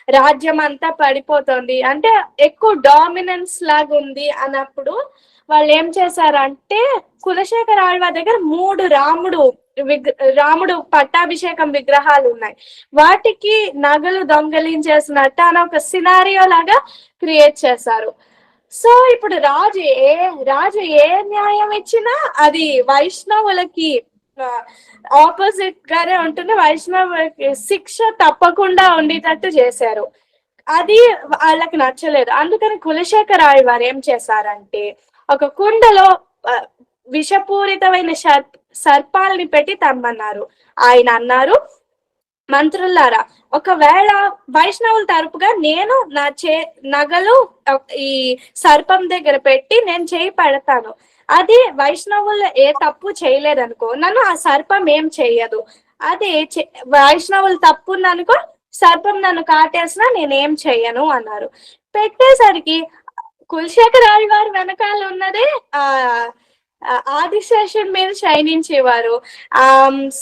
రాజ్యం అంతా పడిపోతుంది, అంటే ఎక్కువ డామినెన్స్ లాగా ఉంది అన్నప్పుడు వాళ్ళు ఏం చేశారంటే కులశేఖర ఆళ్వార్ దగ్గర 3 రాముడు పట్టాభిషేకం విగ్రహాలు ఉన్నాయి, వాటికి నగలు దొంగలించేసినట్టు అని ఒక సినారియో లాగా క్రియేట్ చేశారు. సో ఇప్పుడు రాజు ఏ న్యాయం ఇచ్చినా అది వైష్ణవులకి ఆపోజిట్ గానే ఉంటుంది, వైష్ణవులకి శిక్ష తప్పకుండా ఉండేటట్టు చేశారు. అది వాళ్ళకి నచ్చలేదు. అందుకని కులశేఖర ఆళ్వార్ ఏం చేశారంటే ఒక కుండలో విషపూరితమైన సర్పాలని పెట్టి తమ్మన్నారు. ఆయన అన్నారు, మంత్రులారా ఒకవేళ వైష్ణవుల తరపుగా నేను నా నగలు ఈ సర్పం దగ్గర పెట్టి నేను చేయి పెడతాను, అది వైష్ణవులు ఏ తప్పు చేయలేదనుకో నన్ను ఆ సర్పం ఏం చెయ్యదు, అదే వైష్ణవులు తప్పుందనుకో సర్పం నన్ను కాటేసినా నేనేం చెయ్యను అన్నారు. పెట్టేసరికి కులశేఖర ఆళ్వార్ వెనకాల ఉన్నదే ఆదిశేషన్ మీద శయనించేవారు.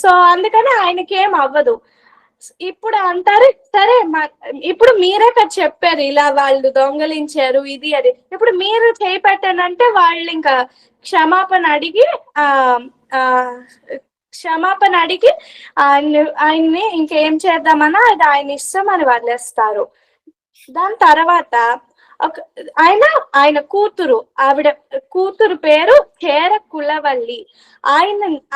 సో అందుకని ఆయనకేం అవ్వదు. ఇప్పుడు అంటారు సరే ఇప్పుడు మీరే కదా చెప్పారు ఇలా వాళ్ళు దొంగలించారు ఇది అది, ఇప్పుడు మీరు చేపెట్టానంటే వాళ్ళు ఇంకా క్షమాపణ అడిగి ఆయన్ని ఇంకేం చేద్దామన్నా అది ఆయన ఇష్టం అని వదిలేస్తారు. దాని తర్వాత ఆయన కూతురు పేరు చేర కులవల్లి,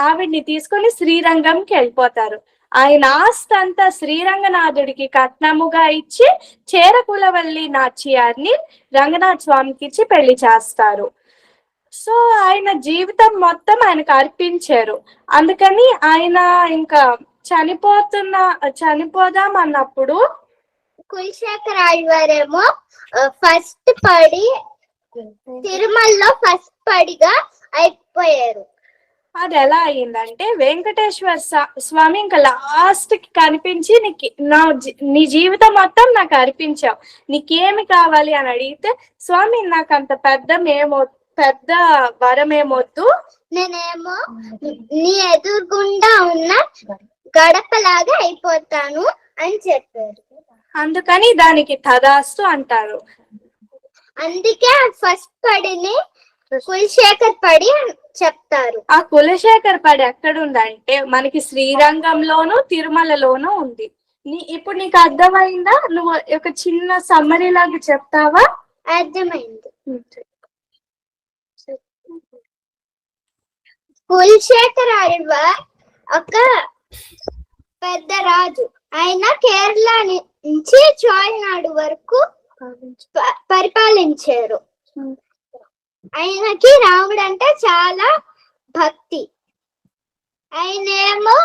ఆవిడ్ని తీసుకొని శ్రీరంగంకి వెళ్ళిపోతారు. ఆయన ఆస్తి అంతా శ్రీరంగనాథుడికి కట్నముగా ఇచ్చి చేరకులవల్లి నాచ్యార్ని రంగనాథ స్వామికి ఇచ్చి పెళ్లి చేస్తారు. సో ఆయన జీవితం మొత్తం ఆయనకు అర్పించారు. అందుకని ఆయన ఇంకా చనిపోదాం అన్నప్పుడు కులశేఖర్ ఆళ్వారేమో ఫస్ట్ పడి తిరుమలలో ఫస్ట్ పడిగా అయిపోయారు. అది ఎలా అయిందంటే వెంకటేశ్వర స్వామి ఇంకా లాస్ట్ కి కనిపించి నీ జీవితం మొత్తం నాకు అర్పించావు, నీకేమి కావాలి అని అడిగితే, స్వామి నాకు అంత పెద్ద వరం ఏమొద్దు, నేనేమో నీ ఎదురుగుండా ఉన్న గడపలాగా అయిపోతాను అని చెప్పారు. అందుకని దానికి తదాస్తు అంటారు. అందుకే ఫస్ట్ పడిని కులశేఖర్ పడి అని చెప్తారు. ఆ కులశేఖర్ పడి ఎక్కడుందంటే మనకి శ్రీరంగంలోను తిరుమలలోనూ ఉంది. ఇప్పుడు నీకు అర్థమైందా? నువ్వు ఒక చిన్న సమ్మరీ లాగా చెప్తావా? అర్థమైంది. కులశేఖర్ ఆళ్వార్ ఒక పెద్ద రాజు. ఆయన కేరళ నుంచి చోళనాడు వరకు పరిపాలించారు. ఆయనకి రాముడు అంటే చాలా భక్తి. ఆయనేమో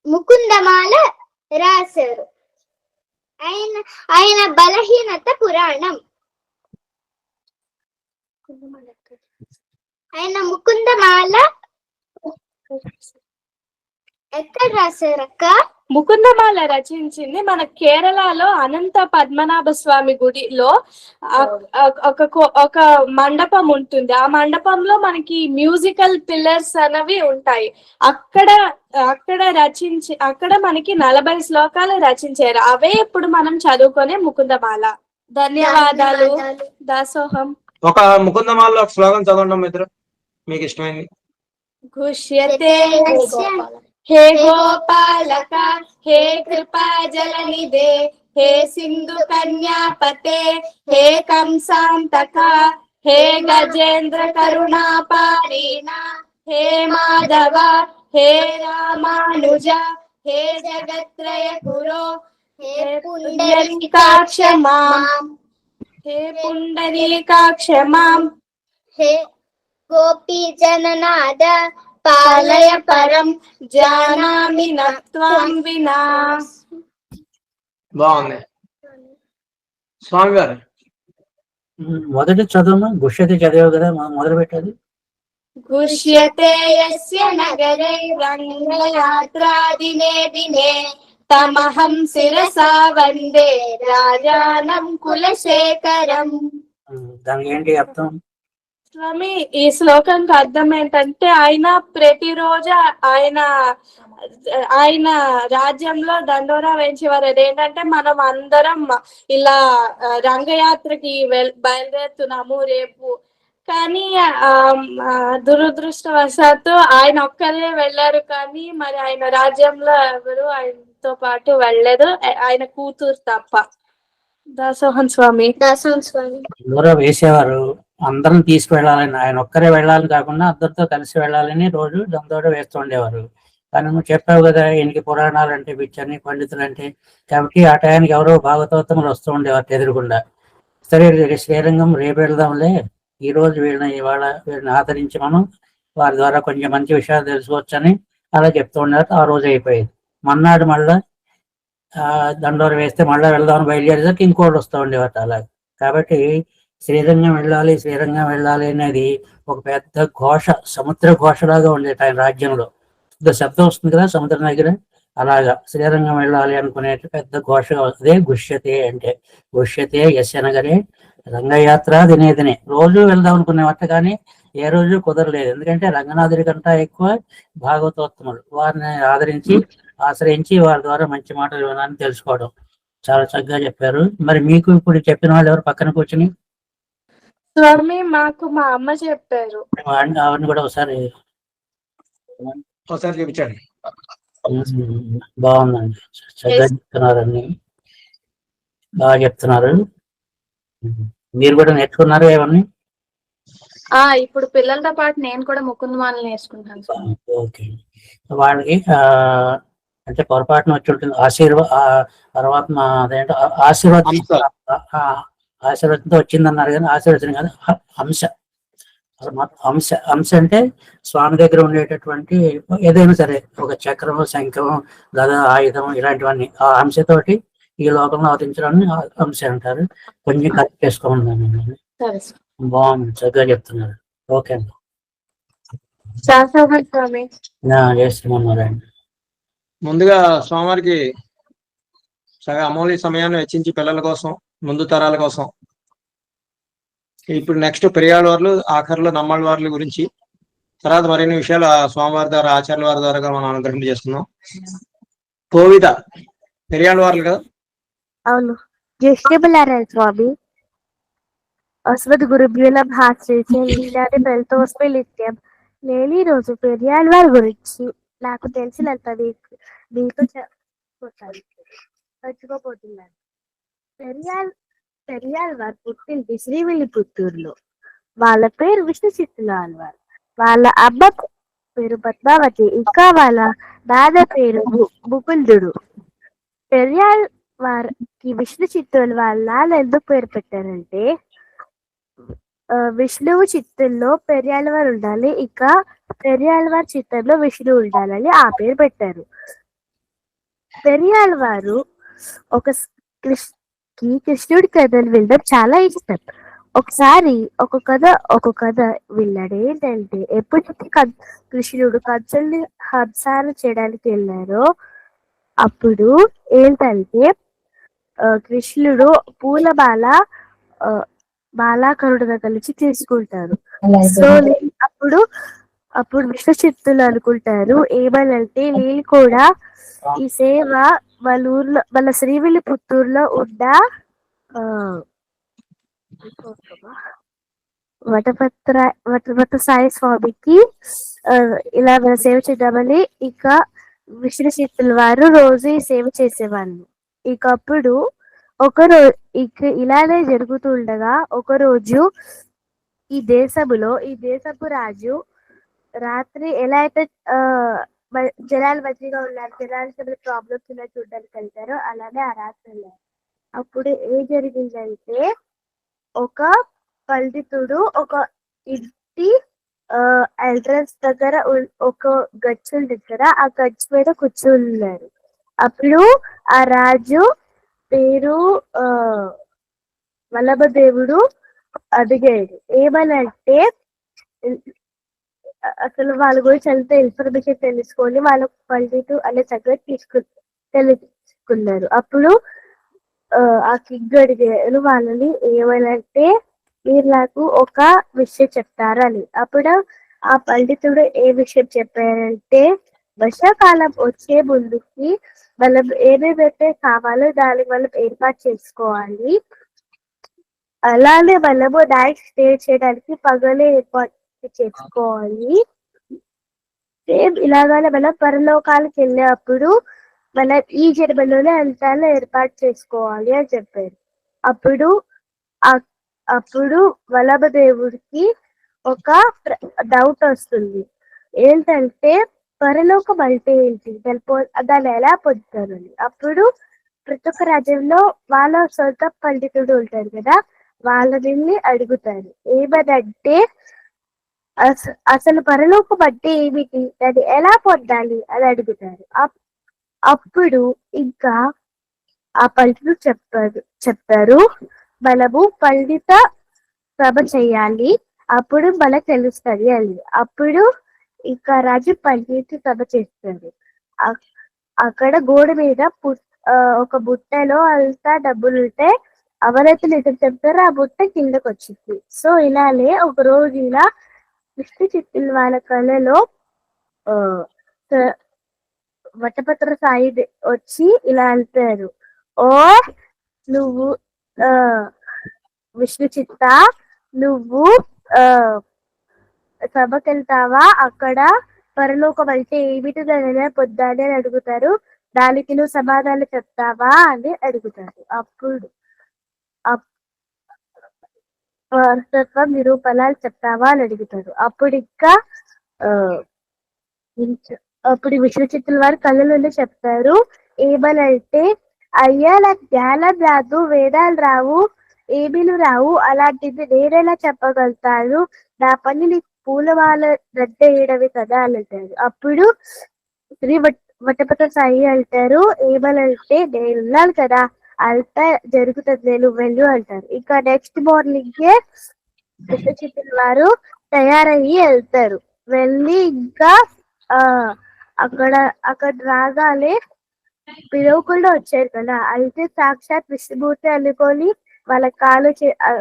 ముకుందమాల రాశారు. ఆయన బలహీనత పురాణం. ఆయన ముకుందమాల ఎక్కడ రాశారక్క? ముకుందమాల రచించింది మన కేరళలో అనంత పద్మనాభ స్వామి గుడిలో ఒక మండపం ఉంటుంది. ఆ మండపంలో మనకి మ్యూజికల్ పిల్లర్స్ అనేవి ఉంటాయి. అక్కడ మనకి 40 శ్లోకాలు రచించారు. అవే ఇప్పుడు మనం చదువుకునే ముకుందమాల. ధన్యవాదాలు. దాసోహం. ఒక ముకుందమాలలో ఒక శ్లోకం చదవండి ఇద్దరు, మీకు ఇష్టమైంది. ఘుష్యతే हे गोपालक हे कृपा जलनिधे हे सिंधु कन्यापते हे कंसांतक हे गजेंद्र करुणापारीणा हे माधव हे रामानुज हे जगत्रय गुरो हे पुंडरीकाक्ष मां हे पुंडरीकाक्ष मां हे गोपी जननाद పాలయ పరం జానామి నత్వం వినా. బాగుంది. స్వామి గారు మొదటి చదువు గుష్యతే చదివావు కదా, మొదలు పెట్టాలి. గుష్యతే యస్య నగరే రంగయాత్రా దినే దినే తమహం శిరసా వందే రాజానం కులశేఖరం. దానికి ఏంటి అర్థం? స్వామి, ఈ శ్లోకంకి అర్థం ఏంటంటే ఆయన ప్రతిరోజు ఆయన రాజ్యంలో దండోరా వేయించేవారు. అదేంటంటే మనం అందరం ఇలా రంగయాత్రకి బయలుదేరుతున్నాము రేపు, కానీ దురదృష్టవశాత్తు ఆయన ఒక్కరే వెళ్ళారు. కానీ మరి ఆయన రాజ్యంలో ఎవరు ఆయనతో పాటు వెళ్ళలేదు, ఆయన కూతురు తప్ప. దాసోహం స్వామి. దూరం వేసేవారు, అందరం తీసుకువెళ్ళాలని, ఆయన ఒక్కరే వెళ్ళాలని కాకుండా అందరితో కలిసి వెళ్ళాలని రోజు దండోర వేస్తూ ఉండేవారు. కానీ నువ్వు చెప్పావు కదా, ఈయనకి పురాణాలు అంటే పిచ్చని, పండితులు అంటే, కాబట్టి ఆ టయానికి ఎవరో భాగవతోత్తములు వస్తూ ఉండేవారు ఎదురుగుండా. సరే శ్రీరంగం రేపు వెళ్దాంలే, ఈ రోజు వీళ్ళని ఆదరించి మనం వారి ద్వారా కొంచెం మంచి విషయాలు తెలుసుకోవచ్చని అలా చెప్తూ ఉండేవారు. ఆ రోజు అయిపోయేది. మన్నాడు మళ్ళా దండోర వేస్తే మళ్ళీ వెళ్దామని బయలుదేరేసరికి ఇంకోటి వస్తూ ఉండేవారు అలా. కాబట్టి శ్రీరంగం వెళ్ళాలి అనేది ఒక పెద్ద ఘోష, సముద్ర ఘోషలాగా ఉండేది ఆయన రాజ్యంలో. పెద్ద శబ్దం వస్తుంది కదా సముద్రం దగ్గర, అలాగా శ్రీరంగం వెళ్ళాలి అనుకునే పెద్ద ఘోషగా అదే గుష్యతే అంటే. గుష్యతే యస్య నగరే రంగయాత్ర దినే రోజు వెళ్దాం అనుకునేవాట, కానీ ఏ రోజు కుదరలేదు. ఎందుకంటే రంగనాథుడి కంటే ఎక్కువ భాగవతోత్తములు, వారిని ఆశ్రయించి వారి ద్వారా మంచి మాటలు వినాలని తెలుసుకోవడం. చాలా చక్కగా చెప్పారు. మరి మీకు ఇప్పుడు చెప్పిన వాళ్ళు ఎవరు పక్కన కూర్చుని? స్వామి, మాకు మా అమ్మ చెప్పారు. అవన్నీ కూడా ఒకసారి చూపించండి. బాగుందండి, చక్కగా చెప్తున్నారండి, బాగా చెప్తున్నారు. మీరు కూడా నేర్చుకున్నారు ఏమన్నీ? ఇప్పుడు పిల్లలతో పాటు నేను కూడా ముకుందమాలను నేర్చుకుంటాను. ఓకే. వాళ్ళకి అంటే పొరపాటున వచ్చి ఉంటుంది పరమాత్మ అదేంటో ఆశీర్వాదంతో వచ్చిందన్నారు కానీ ఆశీర్వచనం కాదు, అంశ అంశ అంటే స్వామి దగ్గర ఉండేటటువంటి ఏదైనా సరే, ఒక చక్రం, శంఖం, గద, ఆయుధం ఇలాంటివన్నీ ఆ అంశతోటి ఈ లోకంలో అవతరించడాన్ని అంశ అంటారు. కొంచెం కరెక్ట్ చేసుకోండి. బాగుంది, చక్కగా చెప్తున్నారు. ఓకే అండి. చేస్తున్నారండి. ముందుగా స్వామివారికి సగం అమూల్య సమయాన్ని వెచ్చించి పిల్లల కోసం, ముందు తరాల కోసం, ఇప్పుడు నెక్స్ట్ పెరియాళ్ళ వారు, ఆఖరిలో నమ్మాళ్ళ వారి గురించి, తర్వాత మరిన్ని విషయాలు స్వామివారి ద్వారా, ఆచార్యుల వారి ద్వారా మనం అనుగ్రహం చేస్తున్నాం. కోవిద పెరియాళ్ళ వారు కదా? అవును. జయశ్రీమన్నారాయణ స్వామి అస్మద్ గురుభ్యుల భాషించారి బెల్తోస్పై నిత్యం. నేను ఈ రోజు పెరియాళ్ళ వారి గురించి నాకు తెలిసినంత మీతో పంచుకోబోతున్నాను. పెరియాళ్ళ వారు పుట్టింది శ్రీవిల్లిపుత్తూరులో. వాళ్ళ పేరు విష్ణు చిత్తుల ఆళ్వార్. వాళ్ళ అమ్మ పేరు పద్మావతి, ఇంకా వాళ్ళ నాన్న పేరు ముకుందుడు. పెరియాళ్ వారికి విష్ణు చిత్తులు వాళ్ళ నాన్న ఎందుకు పేరు పెట్టారంటే, విష్ణువు చిత్తుల్లో పెరియాళ్ళ వారు ఉండాలి, ఇంకా పెరియాళ్ళ వారి చిత్తంలో విష్ణువు ఉండాలని ఆ పేరు పెట్టారు. పెరియాళ్ళ వారు కృష్ణుడి కథలు వినడం చాలా ఇష్టం. ఒకసారి ఒక కథ విన్నాడు. ఏంటంటే, ఎప్పుడైతే కృష్ణుడు కంసుల్ని హంసాలు చేయడానికి వెళ్ళారో అప్పుడు ఏంటంటే కృష్ణుడు పూలమాల బాలాకరుడుగా కలిసి తీసుకుంటారు. సో అప్పుడు విష్ణు చిత్తులు అనుకుంటారు ఏమనంటే, నేను కూడా ఈ సేవ వాళ్ళ ఊర్లో, వాళ్ళ శ్రీవిల్లిపుత్తూరులో ఉన్న వటపత్ర సాయి స్వామికి ఇలా సేవ చేద్దామని ఇక విష్ణు చిత్తుల వారు రోజు ఈ సేవ చేసేవాళ్ళు. ఇకప్పుడు ఇలానే జరుగుతూ ఉండగా ఒకరోజు ఈ దేశపు రాజు రాత్రి ఎలా అయితే జనాలు మంచిగా ఉన్నారు, జనాలు ప్రాబ్లమ్స్ ఉన్నాయి చూడడానికి వెళ్తారో అలానే ఆ రాత్రి వెళ్ళారు. అప్పుడు ఏం జరిగిందంటే, ఒక పండితుడు ఒక ఇంటి ఎంట్రన్స్ దగ్గర ఒక గచ్చు దగ్గర ఆ గచ్చు మీద కూర్చున్నారు. అప్పుడు ఆ రాజు పేరు వల్లభదేవుడు అడిగాడు ఏమనంటే, అసలు వాళ్ళ గురించి అంత ఇన్ఫర్మేషన్ తెలుసుకొని వాళ్ళ పండితు అనే దగ్గర తెలుసుకున్నారు. అప్పుడు ఆ కింగ్ అడిగారు వాళ్ళని ఏమనంటే, మీరు నాకు ఒక విషయం చెప్తారని. అప్పుడు ఆ పండితుడు ఏ విషయం చెప్పారంటే, వర్షాకాలం వచ్చే ముందుకి మనం ఏమేమైతే కావాలో దానికి మనం ఏర్పాటు చేసుకోవాలి, అలానే మనము నైట్ స్టే చేయడానికి పగలే ఏర్పాటు చేసుకోవాలి. సేమ్ ఇలాగానే మనం పరలోకాలకు వెళ్ళేటప్పుడు మనం ఈ జన్మలోనే అంతాలో ఏర్పాటు చేసుకోవాలి అని చెప్పారు. అప్పుడు వల్లభదేవుడికి ఒక డౌట్ వస్తుంది. ఏంటంటే, పరలోకం అంటే ఏంటి, దాన్ని ఎలా పొందుతారని. అప్పుడు ప్రతి ఒక్క రాజ్యంలో వాళ్ళ సొంత పండితుడు ఉంటారు కదా, వాళ్ళని అడుగుతారు ఏమనంటే, అసలు పరలోకం అంటే ఏమిటి, దాన్ని ఎలా పొందాలి అని అడుగుతారు. అప్పుడు ఇంకా ఆ పండితుడు చెప్పారు మనము పండిత సభ చేయాలి, అప్పుడు మనకు తెలుస్తుంది అని. అప్పుడు ఇంకా రాజు పండిత సభ చేస్తారు. అక్కడ గోడ మీద ఒక బుట్టలో అంతా డబ్బులు ఉంటే ఎవరైతే నిజం చెప్తారో ఆ బుట్ట కిందకు వచ్చింది. సో ఇలానే ఒక రోజు ఇలా విష్ణు చిత్తుల వాళ్ళ కళలో వటపత్ర సాయి వచ్చి ఇలా అంటారు, ఓ నువ్వు విష్ణు చిత్త, నువ్వు సభకెళ్తావా, అక్కడ పరలోకం అంటే ఏమిటి దాని పొద్దాన్ని అని అడుగుతారు. దానికి నువ్వు సమాధానం చెప్తావా అని అడుగుతారు. అప్పుడు వారసత్వం నిరూపణలు చెప్తావా అని అడుగుతారు. అప్పుడు విష్ణు చిత్తుల వారు కళ్ళలోనే చెప్తారు ఏమనంటే, అయ్యా నాకు జ్ఞానం రాదు, వేదాలు రావు, ఏమీలు రావు, అలాంటిది నేనెలా చెప్పగలుగుతాను, నా పని నీకు పూలమాల రద్దేయడమే కదా అని అంటారు. అప్పుడు శ్రీ వటపట సాయి అంటారు, ఏమనంటే నేనున్నాను కదా, అంతా జరుగుతుంది, నేను వెళ్ళు అంటారు. ఇంకా నెక్స్ట్ మార్నింగే చిత్తుల వారు తయారయ్యి వెళ్తారు. వెళ్ళి ఇంకా అక్కడ రాగానే పిలవకుండా వచ్చారు కదా, అయితే సాక్షాత్ విష్ణుమూర్తి అనుకొని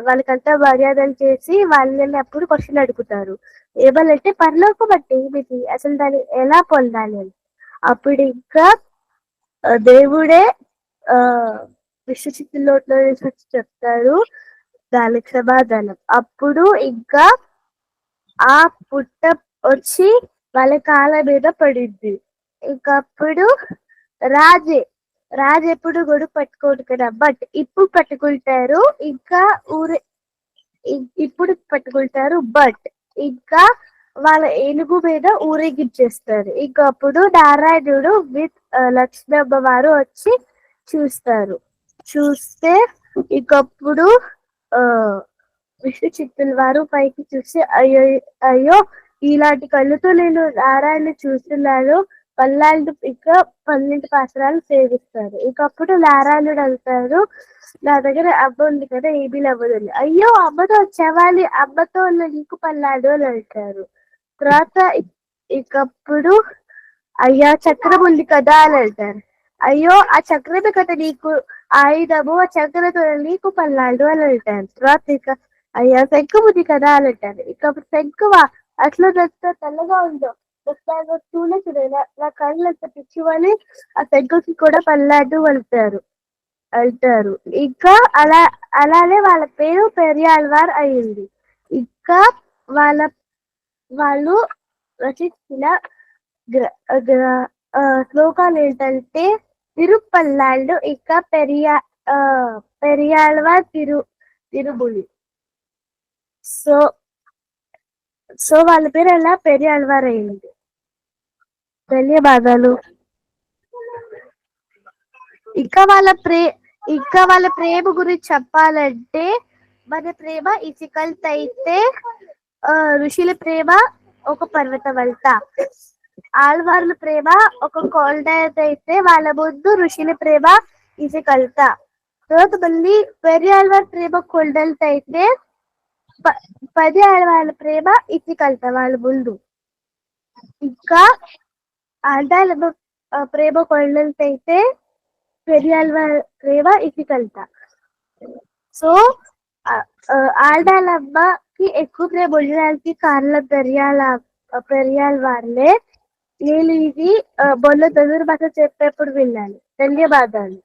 వాళ్ళకంతా మర్యాదలు చేసి వాళ్ళని అప్పుడు క్వశ్చన్ అడుగుతారు. ఏమనంటే పరలోకం అంటే ఏమిటి, అసలు దాన్ని ఎలా పొందాలి అని. అప్పుడు ఇంకా దేవుడే విష్ణు చిత్తులోట్లో వచ్చి చెప్తారు దానికి సమాధానం. అప్పుడు ఇంకా ఆ పుట్ట వచ్చి వాళ్ళ కాళ్ళ మీద పడింది. ఇంకప్పుడు రాజు ఎప్పుడు గొడుగు పట్టుకోడు కదా, బట్ ఇప్పుడు పట్టుకుంటారు. ఇంకా ఇప్పుడు పట్టుకుంటారు, బట్ ఇంకా వాళ్ళ ఏనుగు మీద ఊరేగించేస్తారు. ఇంకప్పుడు నారాయణుడు విత్ లక్ష్మీ వారు వచ్చి చూస్తే ఇంకప్పుడు విష్ణు చిత్తుల వారు పైకి చూసి అయ్యో ఇలాంటి కళ్ళుతో నేను నారాయణ చూస్తున్నాను, ఇంకా 12 పాసరాలు సేవిస్తారు. ఇంకప్పుడు నారాయణుడు అంటారు, నా దగ్గర అమ్మ ఉంది కదా, ఏమీ అవ్వదు. అయ్యో అమ్మతో వచ్చేవాలి, అమ్మతో నీకు పల్లాడు అని అంటారు. తర్వాత ఇంకప్పుడు అయ్యా చక్రం ఉంది కదా అని అంటారు. అయ్యో ఆ చక్రమే కదా నీకు ఆయుధము, ఆ చక్రంతో నీకు పల్లాడు అని అంటారు. తర్వాత ఇంకా అయ్యా శంఖు ఉంది కదా అని అంటారు. ఇంకప్పుడు శంఖువా, అట్లా తెల్లగా ఉందో చూడ నా కళ్ళు అంత పిచ్చివని ఆ శంఖుకి కూడా పల్లాడు అంటారు. ఇంకా అలానే వాళ్ళ పేరు పెరియాళ్వార్ అయింది. ఇంకా వాళ్ళు రచించిన శ్లోకాలు ఏంటంటే తిరుపల్లాళ్ళు, ఇంకా పెరియాళ్వార్ తిరుబులి. సో వాళ్ళ పేరు ఎలా పెరియాళ్వార్ అయింది. ధన్యవాదాలు. ఇంకా వాళ్ళ ప్రేమ గురించి చెప్పాలంటే, మన ప్రేమ ఇసికల్ట్ అయితే ఋషుల ప్రేమ ఒక పర్వతవంత, ఆళ్వార్ల ప్రేమ ఒక కోల్డైత్ అయితే వాళ్ళ ముందు ఋషుల ప్రేమ ఇసికల్త. తర్వాత మళ్ళీ పెరియాళ్వార్ ప్రేమ కోల్డైత్ అయితే 10 ఆళ్వార్ల ప్రేమ ఇసికల్త వాళ్ళ ముందు. ఇంకా ఆళ్వార్ల ప్రేమ కోల్డైత్ అయితే పెరియాళ్వార్ ప్రేమ ఇసికల్త. సో ఆడాలమ్మకి ఎక్కువ ప్రేమ ఉండడానికి కారణం పెరియాళ్వార్లే. నేను ఇది బొల్ల తెలుగు భాష చెప్పేప్పుడు విన్నాను. ధన్యవాదాలు.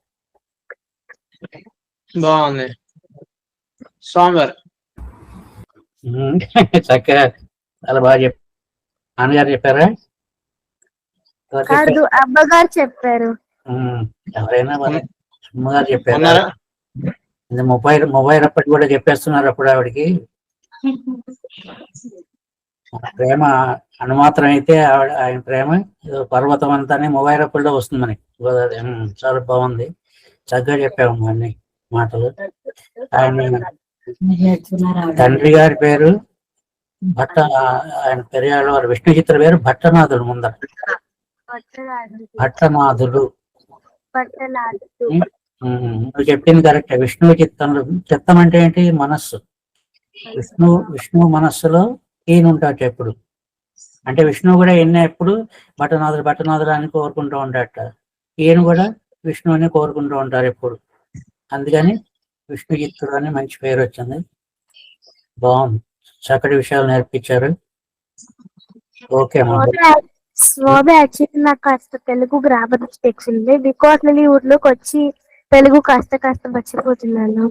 బాగుంది. స్వామివారు చక్కగా చాలా బాగా నాన్నగారు చెప్పారా? కాదు, అమ్మగారు చెప్పారు. ఎవరైనా మరి అమ్మగారు చెప్పారా? మొబైల్ అప్పటి కూడా చెప్పేస్తున్నారు అప్పుడు ఆవిడకి. ప్రేమ అనుమాత్రం అయితే ఆయన ప్రేమ పర్వతం అంతానే మొబైల్ అప్పుడులో వస్తుంది మనకి. చాలా బాగుంది, చక్కగా చెప్పాము అన్ని మాటలు. ఆయన తండ్రి గారి పేరు ఆయన పెరియాళ్వారు, విష్ణు చిత్ర పేరు భట్టనాథుడు. ముందర భట్టనాథుడు. నువ్వు చెప్పింది కరెక్ట్. విష్ణువు చిత్తం అంటే ఏంటి? మనస్సు. విష్ణు మనస్సులో ఈయన ఉంటాడు ఎప్పుడు. అంటే విష్ణువు కూడా ఎప్పుడు భట్టనాథుడు అని కోరుకుంటూ ఉంటాడట. ఈయన కూడా విష్ణువుని కోరుకుంటూ ఉంటారు ఎప్పుడు. అందుకని విష్ణు చిత్తుడు అని మంచి పేరు వచ్చింది. బాగుంది, చక్కటి విషయాలు నేర్పించారు. ఓకే స్వామి, యాక్చువల్లీ నాకు కాస్త తెలుగు గ్రామర్ మిస్టేక్స్ ఉంది. బికాస్ నేను ఈ ఊర్లోకి వచ్చి తెలుగు కాస్త మర్చిపోతున్నాను.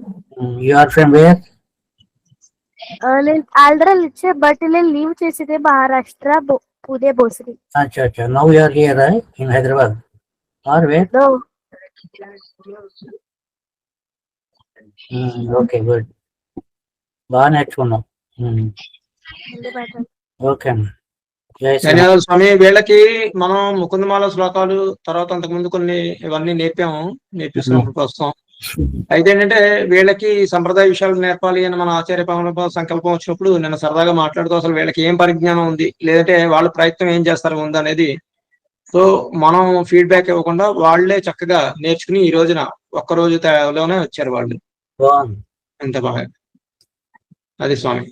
నేను ఆల్రెడీ ఇచ్చే, బట్ నేను లీవ్ చేసేది Maharashtra, Pune, Bhosari. Now you are here in Hyderabad or where? No. Okay, good. బాగా నేర్చుకున్నాం. ఓకే అమ్మా. ధన్యవాదాలు స్వామి. వీళ్ళకి మనం ముకుందమాల శ్లోకాలు తర్వాత అంతకుముందు కొన్ని ఇవన్నీ నేర్పిస్తున్నాం ప్రస్తుతం. అయితే ఏంటంటే వీళ్ళకి సంప్రదాయ విషయాలు నేర్పాలి అని మన ఆచార్య పవన సంకల్పం వచ్చినప్పుడు నేను సరదాగా మాట్లాడుతూ అసలు వీళ్ళకి ఏం పరిజ్ఞానం ఉంది, లేదంటే వాళ్ళ ప్రయత్నం ఏం చేస్తారు ఉంది అనేది. సో మనం ఫీడ్బ్యాక్ ఇవ్వకుండా వాళ్ళే చక్కగా నేర్చుకుని ఈ రోజున ఒక్క రోజు లోనే వచ్చారు వాళ్ళు. ఎంత బాగా. అది స్వామి.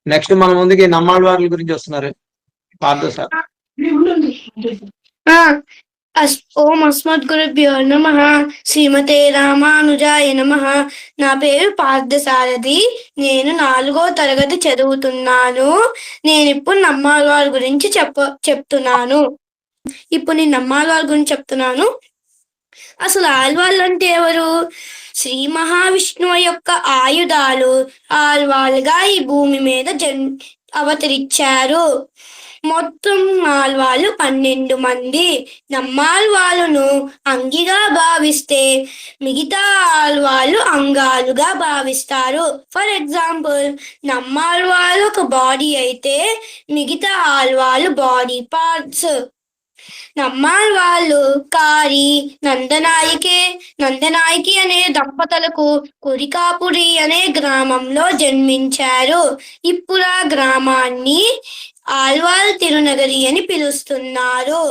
నెక్స్ట్ మన ముందుకి నమ్మాళ్ళ వారి గురించి వస్తున్నారు పార్థ సార్. ఓం అస్మద్ గురుభ్యో నమః. శ్రీమతే రామానుజాయ నమః. నా పేరు పార్థసారథి. నేను 4వ తరగతి చదువుతున్నాను. నేను ఇప్పుడు నమ్మాళ్ళవారి గురించి చెప్తున్నాను. అసలు ఆళ్వాళ్ళు అంటే ఎవరు? శ్రీ మహావిష్ణువు యొక్క ఆయుధాలు ఆళ్వాళ్ళుగా ఈ భూమి మీద అవతరించారు. మొత్తం ఆళ్వాళ్ళు 12 మంది. నమ్మాళ్వాళ్ళను అంగిగా భావిస్తే మిగతా ఆళ్వాళ్ళు అంగాలుగా భావిస్తారు. ఫర్ ఎగ్జాంపుల్, నమ్మాళ్వాళ్ళు ఒక బాడీ అయితే మిగతా ఆళ్వాళ్ళు బాడీ పార్ట్స్. నమ్మాళ్వాళ్ళు కారి నందనాయకి అనే దంపతులకు కురికాపురి అనే గ్రామంలో జన్మించారు. ఇప్పుడు ఆ గ్రామాన్ని ఆళ్వాల్ తిరునగరి అని పిలుస్తున్నారు.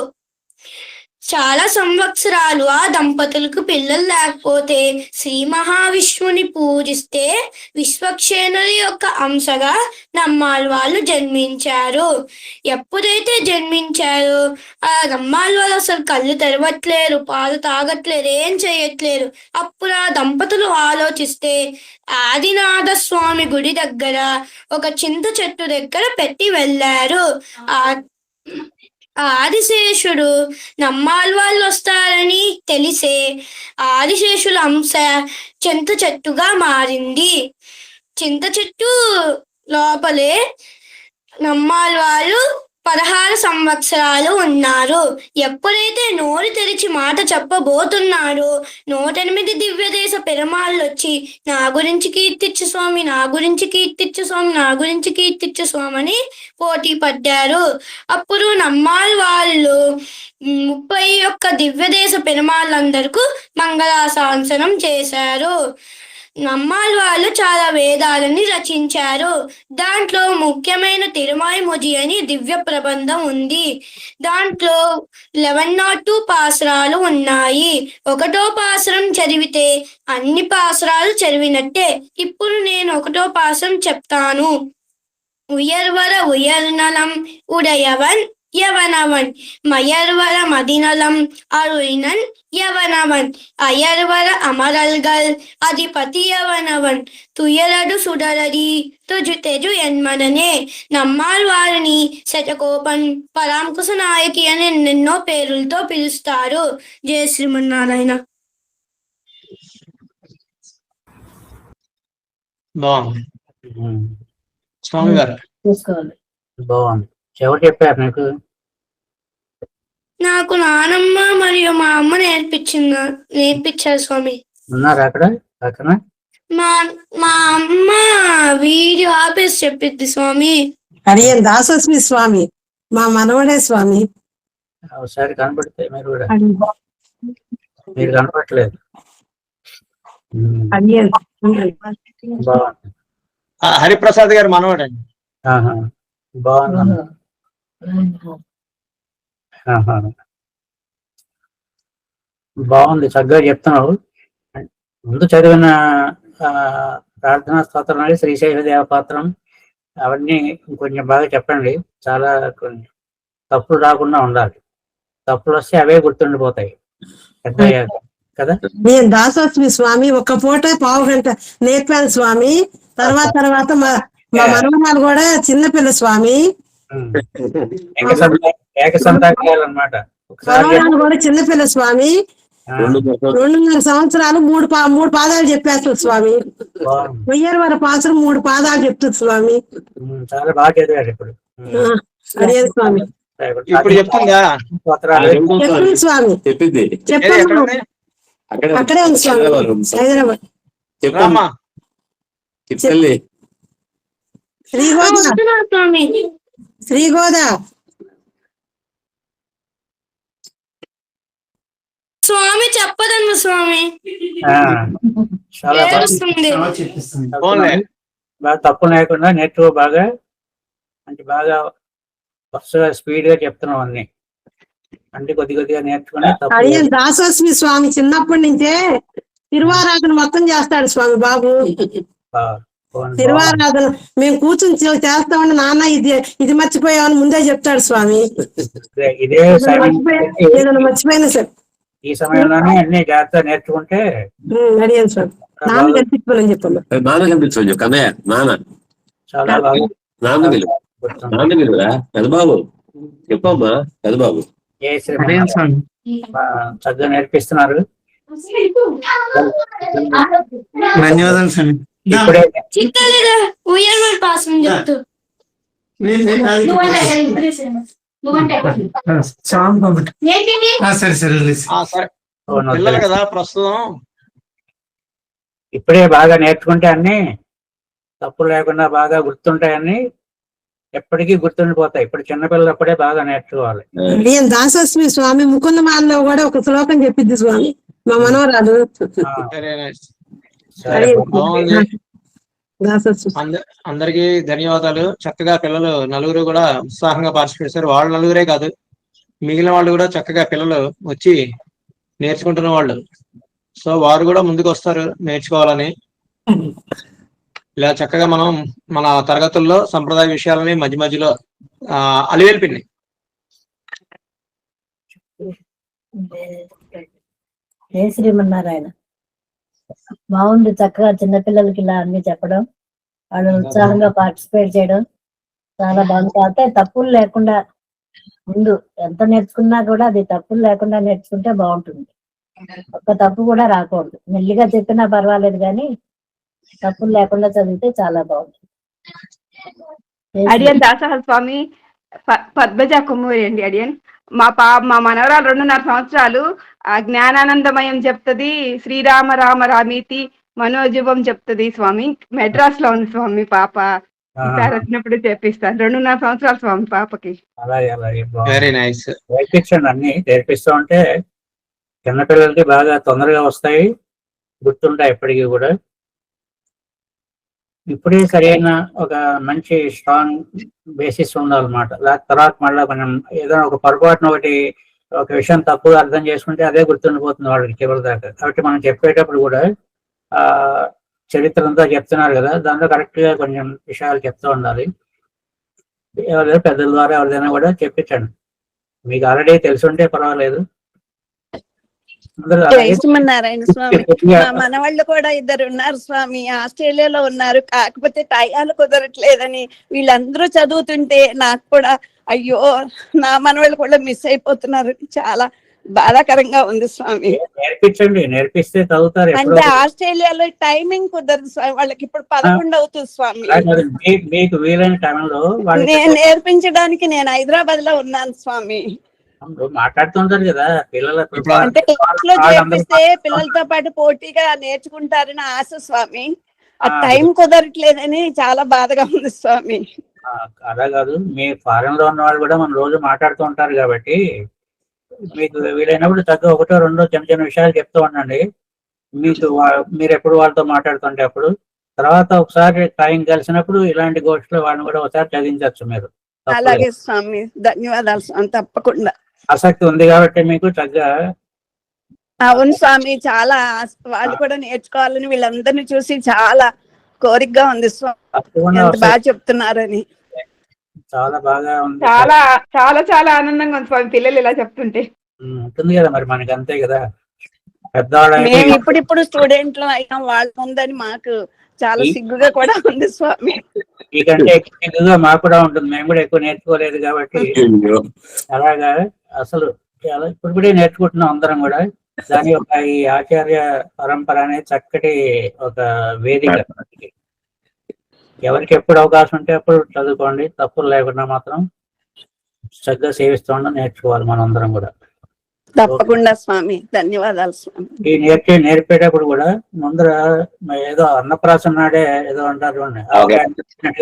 చాలా సంవత్సరాలు ఆ దంపతులకు పిల్లలు లేకపోతే శ్రీ మహావిష్ణువుని పూజిస్తే విశ్వక్షేణుడి యొక్క అంశగా నమ్మాళ్వాళ్ళు జన్మించారు. ఎప్పుడైతే జన్మించారో ఆ నమ్మాళ్వాళ్ళు అసలు కళ్ళు తెరవట్లేరు, పాలు తాగట్లేరు, ఏం చేయట్లేరు. అప్పుడు ఆ దంపతులు ఆలోచిస్తే ఆదినాథ స్వామి గుడి దగ్గర ఒక చింత చెట్టు దగ్గర పెట్టి వెళ్ళారు. ఆదిశేషుడు నమ్మాళ్వాళ్ళు వస్తారని తెలిసే ఆదిశేషుల అంశ చింత చెట్టుగా మారింది. చింత చెట్టు లోపలే నమ్మాళ్వాళ్ళు 16 సంవత్సరాలు ఉన్నారు. ఎప్పుడైతే నోరు తెరిచి మాట చెప్పబోతున్నాడో 108 దివ్యదేశ పెరుమాళ్ళు వచ్చి నా గురించి కీర్తిచ్చు స్వామి, నా గురించి కీర్తిచ్చు స్వామి, నా గురించి కీర్తిచ్చు స్వామి అని పోటీ పడ్డారు. అప్పుడు నమ్మాళ్వాళ్ళు 31 దివ్యదేశ పెరుమాళ్ళందరికీ మంగళాశాసనం చేశారు. నమ్మాళ్వాళ్ళు చాలా వేదాలని రచించారు. దాంట్లో ముఖ్యమైన తిరుమాయిముజి అని దివ్య ప్రబంధం ఉంది. దాంట్లో 1102 పాసురాలు ఉన్నాయి. 1వ పాసురం చదివితే అన్ని పాసురాలు చదివినట్టే. ఇప్పుడు నేను 1వ పాసురం చెప్తాను. ఉయర్వర ఉయర్నలం ఉడయవన్ యవనవన్ మయర్వర మదినలం అరుయినన్ యవనవన్ అయర్వర అమరల్గల్ అధిపతి యవనవన్ తుయరడు సుడరడి తుజు ఎన్మననే. నమ్మాళ్వారిని శతకోపన్, పరాంకుశ నాయకి అనే ఎన్నెన్నో పేర్లతో పిలుస్తారు. జయ శ్రీమన్నారాయణ. బాగుంది స్వామి గారు. బాగుంది. ఎవరు చెప్పారు నీకు? నాకు నానమ్మ మరియు మా అమ్మ నేర్పించారు స్వామి. ఉన్నారా అక్కడ పక్కన? మా అమ్మ వీడియో ఆపేసి చెప్పిద్ది స్వామి. అడిగే దాసస్మి స్వామి మా మనవడే స్వామి. ఒకసారి కనపడితే మీరు కూడా, మీరు కనపడలేదు. బాగుంది. హరిప్రసాద్ గారు మనవాడండి. బాగుంది. బాగుంది, చక్కగా చెప్తున్నావు. ముందు చదివిన ప్రార్థనా స్తోత్రం, శ్రీశైల దేవపాత్రం అవన్నీ కొంచెం బాగా చెప్పండి. చాలా కొన్ని తప్పులు రాకుండా ఉండాలి. తప్పులు వస్తే అవే గుర్తుండిపోతాయి పెద్ద కదా. నేను దాసోస్మి స్వామి ఒక పూట పావు గంట నేర్పాను స్వామి. తర్వాత మా మనవరాలు కూడా చిన్నపిల్ల స్వామి. ఏకసంతాకాలన్నమాట. మనవరాలు కూడా చిన్నపిల్ల స్వామి. 2.5 సంవత్సరాలు 3 పాదాలు చెప్పేస్తుంది స్వామి. వెయ్యర్వర పాత్రం 3 పాదాలు చెప్తుంది స్వామి. చాలా బాగా చదివారు ఇప్పుడు. అదే స్వామి. ఇప్పుడు చెప్తుందా? చెప్తుంది స్వామి. చెప్పండి. అక్కడే ఉంది స్వామి, హైదరాబాద్. శ్రీగోదా స్వామి చెప్పదండి స్వామి. ఆ, చాలా బాగా తప్పు లేకుండా నేర్చుకో బాగా, అంటే బాగా వరుసగా స్పీడ్ గా చెప్తున్నావు అన్ని, అంటే కొద్దిగా నేర్చుకుని అడిగిన దాసోస్మి స్వామి చిన్నప్పటి నుంచే తిరువారాధన మొత్తం చేస్తాడు స్వామి బాబు. తిరువారాధన మేము కూర్చుని చేస్తామని నాన్న ఇది మర్చిపోయామని ముందే చెప్తాడు స్వామి. ఇదే ఏదైనా మర్చిపోయినా సార్ ఈ సమయంలోనే అన్ని జాగ్రత్తగా నేర్చుకుంటే అడిగాను స్వామి. నాన్న కనిపించుకోవాలని చెప్పాను. నాన్న కనిపించు కన్నయ్య, చాలా బాగా నాన్న విలువరా పెదబాబు, చెప్పమ్మా పెదబాబు. చక్కగా నేర్పిస్తున్నారు. ధన్యవాదాలు స్వామి. ఇప్పుడే పిల్లలు కదా ప్రస్తుతం. ఇప్పుడే బాగా నేర్చుకుంటే అన్ని తప్పు లేకుండా బాగా గుర్తుంటాయని, ఎప్పటికీ గుర్తుండిపోతాయి. ఇప్పుడు చిన్నపిల్లలు అప్పుడే బాగా నేర్చుకోవాలి. దాసోస్మి స్వామి ముకుందమాలలో కూడా ఒక శ్లోకం చెప్పింది స్వామి మా మనవరాలు. అందరికీ ధన్యవాదాలు. చక్కగా పిల్లలు నలుగురు కూడా ఉత్సాహంగా పార్టిసిపేట్ చేశారు. వాళ్ళు నలుగురే కాదు, మిగిలిన వాళ్ళు కూడా చక్కగా పిల్లలు వచ్చి నేర్చుకుంటున్న వాళ్ళు. సో వారు కూడా ముందుకు వస్తారు నేర్చుకోవాలని. ఇలా చక్కగా మనం మన తరగతుల్లో సంప్రదాయ విషయాలని మధ్య మధ్యలో అలివేల్పిండి. ఏ శ్రీమన్నారాయణ, బాగుంది. చక్కగా చిన్నపిల్లలకి ఇలా అన్ని చెప్పడం, వాళ్ళు ఉత్సాహంగా పార్టిసిపేట్ చేయడం చాలా బాగుంది. అంటే తప్పులు లేకుండా ముందు ఎంత నేర్చుకున్నా కూడా అది తప్పులు లేకుండా నేర్చుకుంటే బాగుంటుంది. ఒక్క తప్పు కూడా రాకూడదు. మెల్లిగా చెప్పినా పర్వాలేదు కానీ తప్పులు లేకుండా చదివితే చాలా బాగుంటుంది. అడియన్ దాసహ స్వామి, పద్మజ కుమ్మూరి అండి. అడియన్ మా మనవరాలు 2.5 సంవత్సరాలు జ్ఞానానందమయం చెప్తుంది, శ్రీరామ రామ రామీతి మనోజీవం చెప్తుంది స్వామి. మెడ్రాస్ లో ఉంది స్వామి పాప. ఈసారి వచ్చినప్పుడు చెప్పిస్తాను. 2.5 సంవత్సరాలు స్వామి పాపకి. Very nice. నేర్పించండి, అన్ని నేర్పిస్తూ ఉంటే చిన్నపిల్లలకి బాగా తొందరగా వస్తాయి, గుర్తుంటాయి ఎప్పటికీ కూడా. ఇప్పుడే సరైన ఒక మంచి స్ట్రాంగ్ బేసిస్ ఉండాలన్నమాట. తర్వాత మళ్ళీ మనం ఏదైనా ఒక పొరపాటున ఒక విషయం తప్పుగా అర్థం చేసుకుంటే అదే గుర్తుండిపోతుంది వాళ్ళకి చివరి దాకా. కాబట్టి మనం చెప్పేటప్పుడు కూడా చరిత్ర అంతా చెప్తున్నారు కదా, దాంట్లో కరెక్ట్ గా కొంచెం విషయాలు చెప్తూ ఉండాలి. ఎవరైనా పెద్దల ద్వారా ఎవరిదైనా కూడా చెప్పించండి. మీకు ఆల్రెడీ తెలిసి ఉంటే పర్వాలేదు. నారాయణ స్వామి, మా మనవాళ్ళు కూడా 2 ఉన్నారు స్వామి, ఆస్ట్రేలియాలో ఉన్నారు. కాకపోతే టయాలు కుదరట్లేదని వీళ్ళందరూ చదువుతుంటే నాకు కూడా అయ్యో నా మనవాళ్ళు కూడా మిస్ అయిపోతున్నారు. చాలా బాధాకరంగా ఉంది స్వామి. నేర్పించండి, నేర్పిస్తే చదువుతారు. అంటే ఆస్ట్రేలియాలో టైమింగ్ కుదరదు స్వామి, వాళ్ళకి ఇప్పుడు 11 అవుతుంది స్వామి. మీకు వీలైన టైంలో నేను నేర్పించడానికి నేను హైదరాబాద్ లో ఉన్నాను స్వామి. మాట్లాడుతుంటారు కదా పిల్లలతో. అంటే క్లాస్ లో చేపిస్తే పిల్లలతో పాటు పోటీగా నేర్చుకుంటారని ఆశ స్వామి. ఆ టైం కుదరట్లేదని చాలా బాధగా ఉంది స్వామి. అలా కాదు, మీ ఫారెన్ లో ఉన్న వాళ్ళు కూడా మన రోజు మాట్లాడుతూ ఉంటారు కాబట్టి మీకు వీలైనప్పుడు చక్కగా 1, 2 చిన్న చిన్న విషయాలు చెప్తూ ఉండండి. మీరు ఎప్పుడు వాళ్ళతో మాట్లాడుతుంటే అప్పుడు, తర్వాత ఒకసారి టైం కలిసినప్పుడు ఇలాంటి గోష్ఠిలో వాళ్ళని కూడా ఒకసారి చదివించవచ్చు మీరు. అలాగే స్వామి, ధన్యవాదాలు స్వామి. తప్పకుండా ఆసక్తి ఉంది కాబట్టి మీకు చక్కగా. అవును స్వామి, చాలా వాళ్ళు కూడా నేర్చుకోవాలని వీళ్ళందరినీ చూసి చాలా కోరికగా ఉంది స్వామి. ఎంత బాగా చెప్తున్నారని చాలా బాగా ఉంది. చాలా చాలా చాలా ఆనందంగా ఉంది స్వామి పిల్లలు ఇలా చెప్తుంటే. ఉంటుంది కదా మరి, మనకి అంతే కదా పెద్దవాళ్ళు. మేము ఇప్పుడిప్పుడు స్టూడెంట్లు అయినా వాళ్ళ ఉందని మాకు చాలా సిగ్గుగా కూడా ఉంది స్వామి. మీకంటే ఎక్కువగా మాకు కూడా ఉంటుంది, మేము కూడా ఎక్కువ నేర్చుకోలేదు కాబట్టి. అలాగా అసలు ఇప్పుడే నేర్చుకుంటున్నాం అందరం కూడా. దాని యొక్క ఈ ఆచార్య పరంపర అనేది చక్కటి ఒక వేదిక. ఎవరికి ఎప్పుడు అవకాశం ఉంటే అప్పుడు చదువుకోండి, తప్పులు లేకుండా మాత్రం చక్కగా సేవిస్తూ ఉండడం నేర్చుకోవాలి మనం అందరం కూడా. తప్పకుండా స్వామి, ధన్యవాదాలు స్వామి. ఈ నేర్పేటప్పుడు కూడా ముందర ఏదో అన్నప్రాసన నాడే ఏదో అంటారు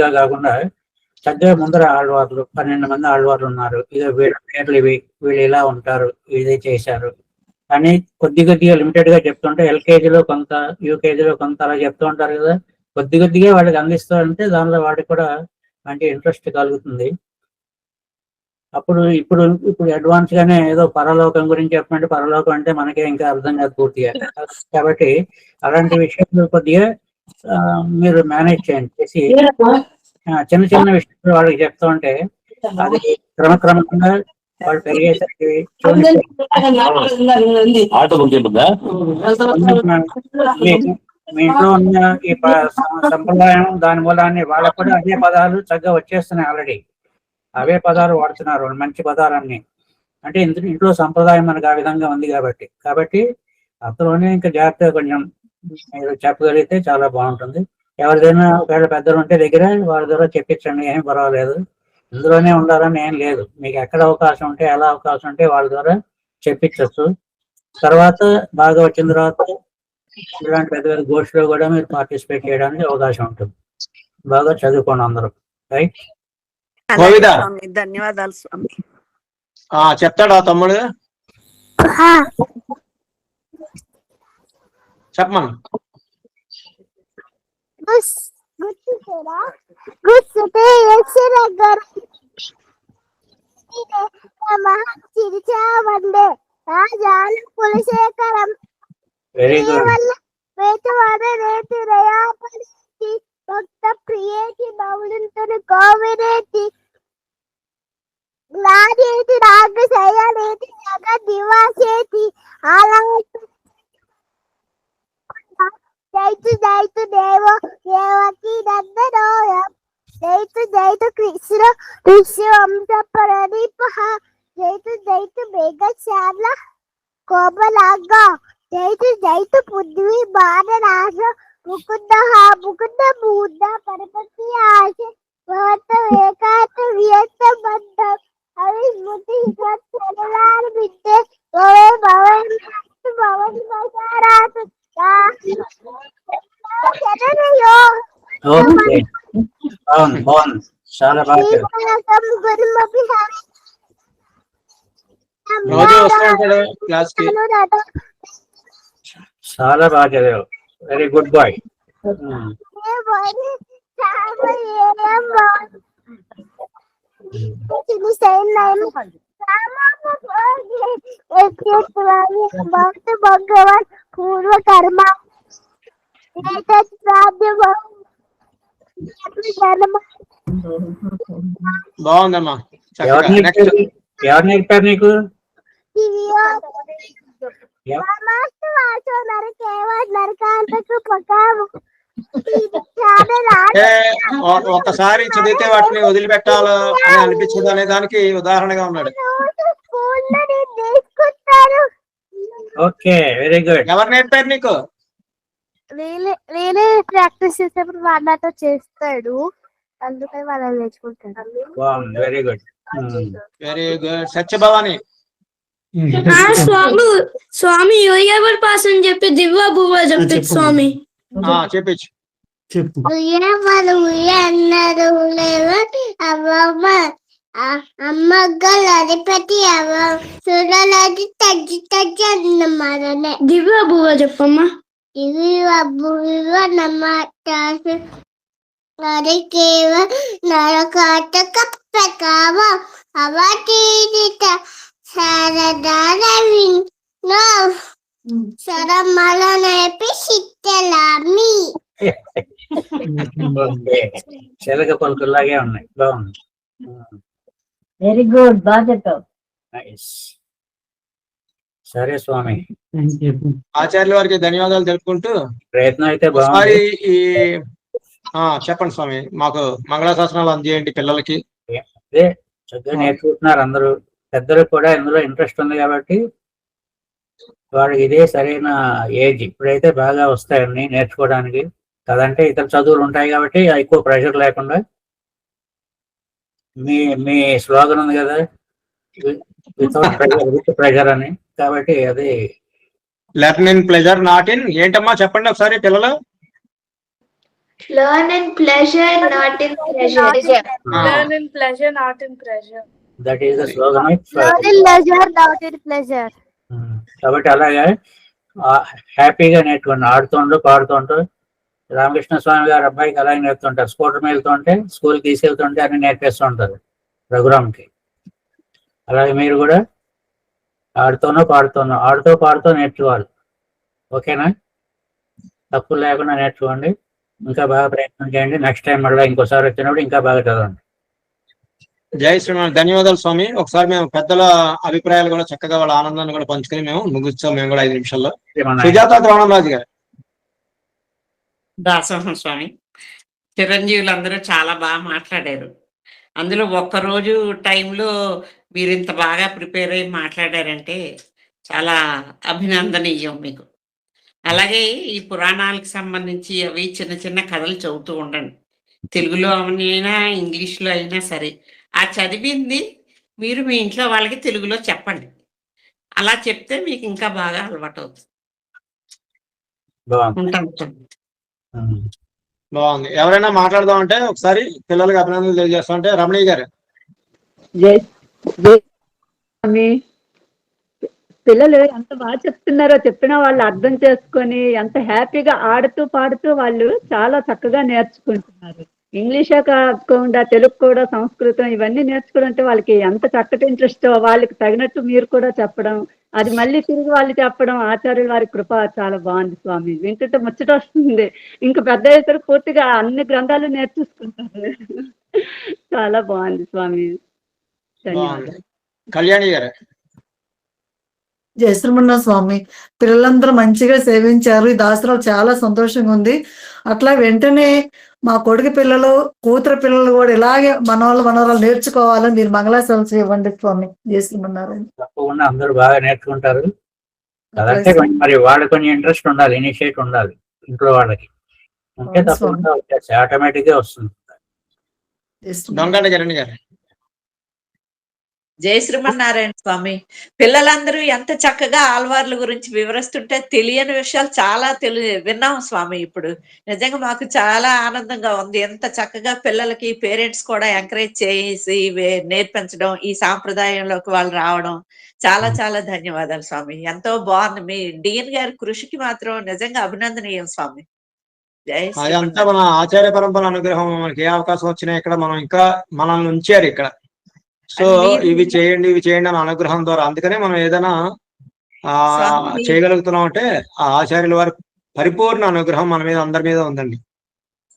గా కాకుండా చక్కగా ముందర ఆళ్వార్లు 12 మంది ఆళ్వార్లు ఉన్నారు, ఇదో వీళ్ళ పేర్లు ఇవి, వీళ్ళు ఇలా ఉంటారు, ఇదే చేశారు అని కొద్దిగా లిమిటెడ్ గా చెప్తుంటే ఎల్కేజీలో కొంత, యూకేజీలో కొంత అలా చెప్తూ ఉంటారు కదా, కొద్దిగా వాళ్ళకి అందిస్తారంటే దానిలో వాడికి కూడా మంచి ఇంట్రెస్ట్ కలుగుతుంది. అప్పుడు ఇప్పుడు అడ్వాన్స్ గానే ఏదో పరలోకం గురించి చెప్పమంటే పరలోకం అంటే మనకే ఇంకా అర్థం కాదు పూర్తిగా. కాబట్టి అలాంటి విషయాలు కొద్దిగా మీరు మేనేజ్ చేసి చిన్న విషయాలు వాళ్ళకి చెప్తా ఉంటే అది క్రమక్రమంగా వాళ్ళు పెరిగేసరికి మీ ఇంట్లో ఉన్న ఈ సంప్రదాయం దాని మూలాన్ని వాళ్ళకు కూడా అదే పదాలు చక్కగా వచ్చేస్తున్నాయి. ఆల్రెడీ అవే పదాలు వాడుతున్నారు, మంచి పదాలన్నీ. అంటే ఇంట్లో సంప్రదాయం మనకు ఆ విధంగా ఉంది కాబట్టి అందులోనే ఇంకా జాగ్రత్తగా కొంచెం మీరు చెప్పగలిగితే చాలా బాగుంటుంది. ఎవరిదైనా ఒకవేళ పెద్దలు ఉంటే దగ్గర వాళ్ళ ద్వారా చెప్పించండి, ఏం పర్వాలేదు. ఇందులోనే ఉండాలని ఏం లేదు, మీకు ఎక్కడ అవకాశం ఉంటే ఎలా అవకాశం ఉంటే వాళ్ళ ద్వారా చెప్పించవచ్చు. తర్వాత బాగా వచ్చిన తర్వాత ఇలాంటి పెద్ద పెద్ద గోష్ఠిలో కూడా మీరు పార్టిసిపేట్ చేయడానికి అవకాశం ఉంటుంది. బాగా చదువుకోండి అందరూ. రైట్, ధన్యవాదాలు స్వామి. చెప్తాడా తమ్ముడు? చెప్పమను. Very good. భక్త ప్రియేటి బౌలింతుని కోవిరేటి నాదేటి రాగ శయనేటి జగ దివాసేటి జైతు దేవో దేవకి నందనోయ జైతు కృష్ణ వంశ ప్రదీప జైతు మేఘశాల కోమలాంగ జైతు పృథ్వీ బాణరాజ ముకుంద మూర్ధ పరపతి ఆశ ఏకాంత వియంత బంధం అవి స్మృతి బిడ్డే చాలా బాగా చాలా బాగా చదివావు. Very good bye. భగవాన్ పూర్వ కర్మ బాగుందమ్మా. ఎవరు నేర్పారు నీకు? ఒకసారి చదివితే వాటిని వదిలిపెట్టాలి అని అనిపించదు అనే దానికి ఉదాహరణగా ఉన్నాడు. Okay, very good. ఎవరు నేర్పారు నీకు? నేనే ప్రాక్టీస్ చేసేప్పుడు వాళ్ళతో చేస్తాడు, అందుకని వాళ్ళని నేర్చుకుంటాడు. Very good, very good. Satyabhavani. Swami యోయవర్ పాస్ అని చెప్పి దివ్వ బువ్వ చెప్పి స్వామి చెప్పించు. అన్నారు అవ్వమ్మ అమ్మగ్గలు అధిపతి అవ్వ సురలది తగ్గి అన్నమారనే. దివ్వ బువ్వ చెప్పమ్మా. ఇవి బువ్వ నమ్మటాసు నరికేవ నరకాటక ప్రకావ అవతీరిత శారదాల విన్నో సరమల నేపి శిత్తలామి. చెలక పలుకులాగే ఉన్నాయి. బాగుంది, వెరీ గుడ్, బాగా చెప్పావు. సరే స్వామి, ఆచార్యుల వారికి ధన్యవాదాలు తెలుపుకుంటూ ప్రయత్నం అయితే ఒకసారి ఈ చెప్పండి స్వామి, మాకు మంగళాశాసనాలు అందజేయండి పిల్లలకి. అదే చక్కగా నేర్చుకుంటున్నారు అందరూ. పెద్దలకు కూడా ఇందులో ఇంట్రెస్ట్ ఉంది కాబట్టి వాళ్ళకి ఇదే సరైన ఏజ్. ఇప్పుడైతే బాగా వస్తాయని నేర్చుకోవడానికి, కదంటే ఇతర చదువులు ఉంటాయి కాబట్టి ఎక్కువ ప్రెషర్ లేకుండా. మీ స్లోగన్ ఉంది కదా, వితౌట్ ప్రెషర్ విత్ ప్రెషర్ అని, కాబట్టి అది learn in pleasure not in ఏంటమ్మా చెప్పండి ఒకసారి పిల్లలు. Learn in pleasure, not in pressure. Learn in pleasure, not in pressure. That is the slogan of Learn in pleasure, not in pleasure. కాబట్టి అలాగే హ్యాపీగా నేర్చుకోండి. ఆడుతుంటూ పాడుతుంటూ రామకృష్ణ స్వామి గారు అబ్బాయికి అలాగే నేర్పుతుంటారు. స్కూటర్ మీద వెళ్తుంటే స్కూల్కి తీసుకెళ్తుంటే అన్ని నేర్పిస్తూ ఉంటారు రఘురామ్కి. అలాగే మీరు కూడా ఆడుతూ పాడుతూ నేర్చుకోవాలి. ఓకేనా? తప్పు లేకుండా నేర్చుకోండి. ఇంకా బాగా ప్రయత్నం చేయండి. నెక్స్ట్ టైం మళ్ళీ ఇంకోసారి వచ్చినప్పుడు ఇంకా బాగా చదవండి. జై శ్రీమన్. ధన్యవాదాలు స్వామి. ఒకసారి మేము పెద్దల అభిప్రాయాలు కూడా చక్కగా వాళ్ళ ఆనందాన్ని కూడా పంచుకొని మేము ముగిస్తాం. మేము కూడా 5 నిమిషాల్లో. సుజాత ద్రోణంరాజు గారు. దాసోహం స్వామి, చిరంజీవులందరూ చాలా బాగా మాట్లాడారు. అందులో ఒక్కరోజు టైంలో మీరు ఇంత బాగా ప్రిపేర్ అయ్యి మాట్లాడారంటే చాలా అభినందనీయం మీకు. అలాగే ఈ పురాణాలకు సంబంధించి అవి చిన్న చిన్న కథలు చదువుతూ ఉండండి. తెలుగులో అయినా ఇంగ్లీష్లో అయినా సరే. ఆ చదివింది మీరు మీ ఇంట్లో వాళ్ళకి తెలుగులో చెప్పండి. అలా చెప్తే మీకు ఇంకా బాగా అలవాటు అవుతుంది. బాగుంది. ఎవరైనా మాట్లాడదామంటే ఒకసారి పిల్లలకి అభినందనలు తెలియజేస్తా ఉంటే రమణయ్య గారు. పిల్లలు ఎంత బాగా చెప్తున్నారో, చెప్పిన వాళ్ళు అర్థం చేసుకొని ఎంత హ్యాపీగా ఆడుతూ పాడుతూ వాళ్ళు చాలా చక్కగా నేర్చుకుంటున్నారు. ఇంగ్లీషే కాకుండా తెలుగు కూడా, సంస్కృతం ఇవన్నీ నేర్చుకోవడంటే వాళ్ళకి ఎంత చక్కటి ఇంట్రెస్ట్. వాళ్ళకి తగినట్టు మీరు కూడా చెప్పడం, అది మళ్ళీ తిరిగి వాళ్ళు చెప్పడం, ఆచార్యుల వారి కృప చాలా బాగుంది స్వామి. వింటుంటే ముచ్చట వస్తుంది. ఇంకా పెద్ద అయితే పూర్తిగా అన్ని గ్రంథాలు నేర్చేసుకుంటారు. చాలా బాగుంది స్వామి. ధన్యవాదాలు. కళ్యాణి గారు. జై శ్రీమన్న స్వామి, పిల్లలందరూ మంచిగా సేవించారు. ఈ దాసరాలు చాలా సంతోషంగా ఉంది. అట్లా వెంటనే మా కొడుకు పిల్లలు, కూతురు పిల్లలు కూడా ఇలాగే మనవరాలు నేర్చుకోవాలని మీరు మంగళాశాసనం ఇవ్వండి స్వామి. జై శ్రీమన్నారాయణ. తప్పకుండా అందరూ బాగా నేర్చుకుంటారు. అదంటే మరి వాళ్ళకి కొంచెం ఇంట్రెస్ట్ ఉండాలి, ఇనిషియేట్ ఉండాలి ఇంట్లో వాళ్ళకి. ఉంటే తప్పకుండా వచ్చేసి ఆటోమేటిక్ గా వస్తుంది. జై శ్రీమన్నారాయణ స్వామి. పిల్లలందరూ ఎంత చక్కగా ఆళ్వార్ల గురించి వివరిస్తుంటే తెలియని విషయాలు చాలా విన్నాం స్వామి. ఇప్పుడు నిజంగా మాకు చాలా ఆనందంగా ఉంది. ఎంత చక్కగా పిల్లలకి పేరెంట్స్ కూడా ఎంకరేజ్ చేసి నేర్పించడం, ఈ సాంప్రదాయంలోకి వాళ్ళు రావడం చాలా చాలా ధన్యవాదాలు స్వామి. ఎంతో బాగుంది. మీ డిఎన్ గారి కృషికి మాత్రం నిజంగా అభినందనీయం స్వామి. జై అదంతా మన ఆచార్య పరంపర అనుగ్రహం. మనకి ఏ అవకాశం వచ్చినా ఇక్కడ మనం ఇంకా మనల్ని ఉంచారు ఇక్కడ. సో ఇవి చేయండి అని అనుగ్రహం ద్వారా. అందుకనే మనం ఏదైనా చేయగలుగుతున్నాం అంటే ఆ ఆచార్యుల వారి పరిపూర్ణ అనుగ్రహం మన మీద, అందరి మీద ఉందండి.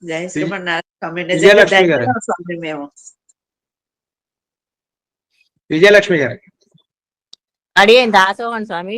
జై శ్రీమన్నారాయణ. విజయలక్ష్మి గారు. విజయలక్ష్మి గారు. అడిగేం దాసోహం స్వామి.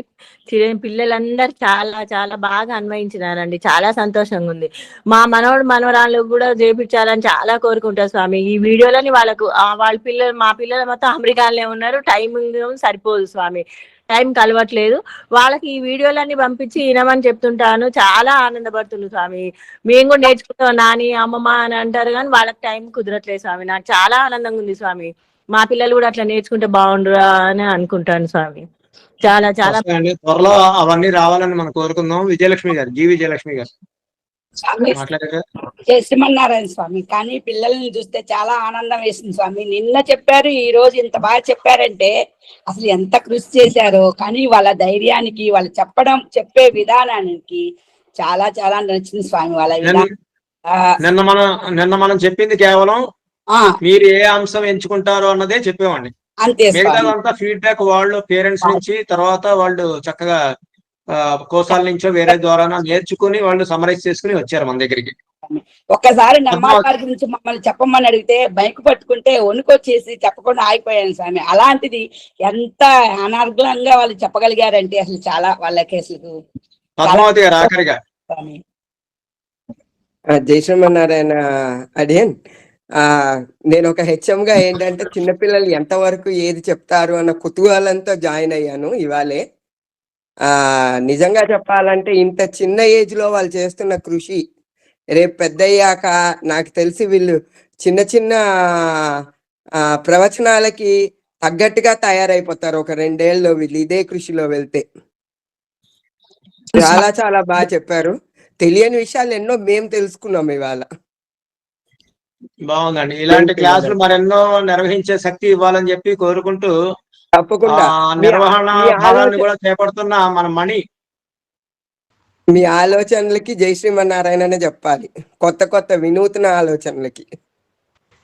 పిల్లలందరూ చాలా చాలా బాగా అన్వయించినారండి. చాలా సంతోషంగా ఉంది. మా మనవరాళ్ళు కూడా చేపించాలని చాలా కోరుకుంటారు స్వామి. ఈ వీడియోలని వాళ్ళకు వాళ్ళ మా పిల్లలు మొత్తం అమెరికాలోనే ఉన్నారు. టైమింగ్ సరిపోదు స్వామి, టైం కలవట్లేదు. వాళ్ళకి ఈ వీడియోలన్నీ పంపించి వినమని చెప్తుంటాను. చాలా ఆనందపడుతుంది స్వామి. మేము కూడా నేర్చుకుంటాం నాని, అమ్మమ్మ అని అంటారు, కానీ వాళ్ళకి టైం కుదరట్లేదు స్వామి. నాకు చాలా ఆనందంగా ఉంది స్వామి. మా పిల్లలు కూడా అట్లా నేర్చుకుంటే బాగుండురా అని అనుకుంటాను స్వామి. చాలా చాలా త్వరలో అవన్నీ రావాలని మనం కోరుకుందాం. విజయలక్ష్మి గారు, జీ విజయలక్ష్మి గారు మాట్లాడారు. జై శ్రీమన్నారాయణ స్వామి. కానీ పిల్లల్ని చూస్తే చాలా ఆనందం వేసింది స్వామి. నిన్న చెప్పారు, ఈ రోజు ఇంత బాగా చెప్పారంటే అసలు ఎంత కృషి చేశారో. కానీ వాళ్ళ ధైర్యానికి, వాళ్ళు చెప్పే విధానానికి చాలా చాలా నచ్చింది స్వామి. వాళ్ళ నిన్న మనం చెప్పింది కేవలం మీరు ఏ అంశం ఎంచుకుంటారో అన్నదే చెప్పేవాడిని. మిగతాదంతా ఫీడ్బ్యాక్ వాళ్ళు పేరెంట్స్ నుంచి, తర్వాత వాళ్ళు చక్కగా కోసాల నుంచో వేరే ద్వారా నేర్చుకుని వాళ్ళు సమరైజ్ చేసుకుని వచ్చారు మన దగ్గరికి. ఒక్కసారి నమ్మకాల గురించి మమ్మల్ని చెప్పమని అడిగితే బైక్ పట్టుకుంటే వణుకొచ్చేసి చెప్పకుండా ఆగిపోయాను స్వామి. అలాంటిది ఎంత అనర్గళంగా వాళ్ళు చెప్పగలిగారంటే అసలు చాలా వాళ్ళకి అసలు. పద్మావతి గారు ఆఖరిగా. జై శ్రీమన్నారాయణ అడియన్. నేను ఒక హెచ్ఎంగా ఏంటంటే చిన్నపిల్లలు ఎంతవరకు ఏది చెప్తారు అన్న కుతూహలంతో జాయిన్ అయ్యాను ఇవాళే. నిజంగా చెప్పాలంటే ఇంత చిన్న ఏజ్ లో వాళ్ళు చేస్తున్న కృషి రేపు పెద్దయ్యాక నాకు తెలిసి వీళ్ళు చిన్న చిన్న ప్రవచనాలకి తగ్గట్టుగా తయారైపోతారు ఒక 2 ఏళ్ళలో వీళ్ళు ఇదే కృషిలో వెళ్తే. చాలా చాలా బాగా చెప్పారు. తెలియని విషయాలు ఎన్నో మేము తెలుసుకున్నాం ఇవాళ. బాగుందండి. ఇలాంటి క్లాసులు మరెన్నో నిర్వహించే శక్తి ఇవ్వాలని చెప్పి కోరుకుంటూ తప్పకుండా నిర్వహణ మీ భారాన్ని కూడా చేపడుతున్న మన మణి. మీ ఆలోచనలకి జై శ్రీమన్నారాయణనే చెప్పాలి, కొత్త కొత్త వినూత్న ఆలోచనలకి.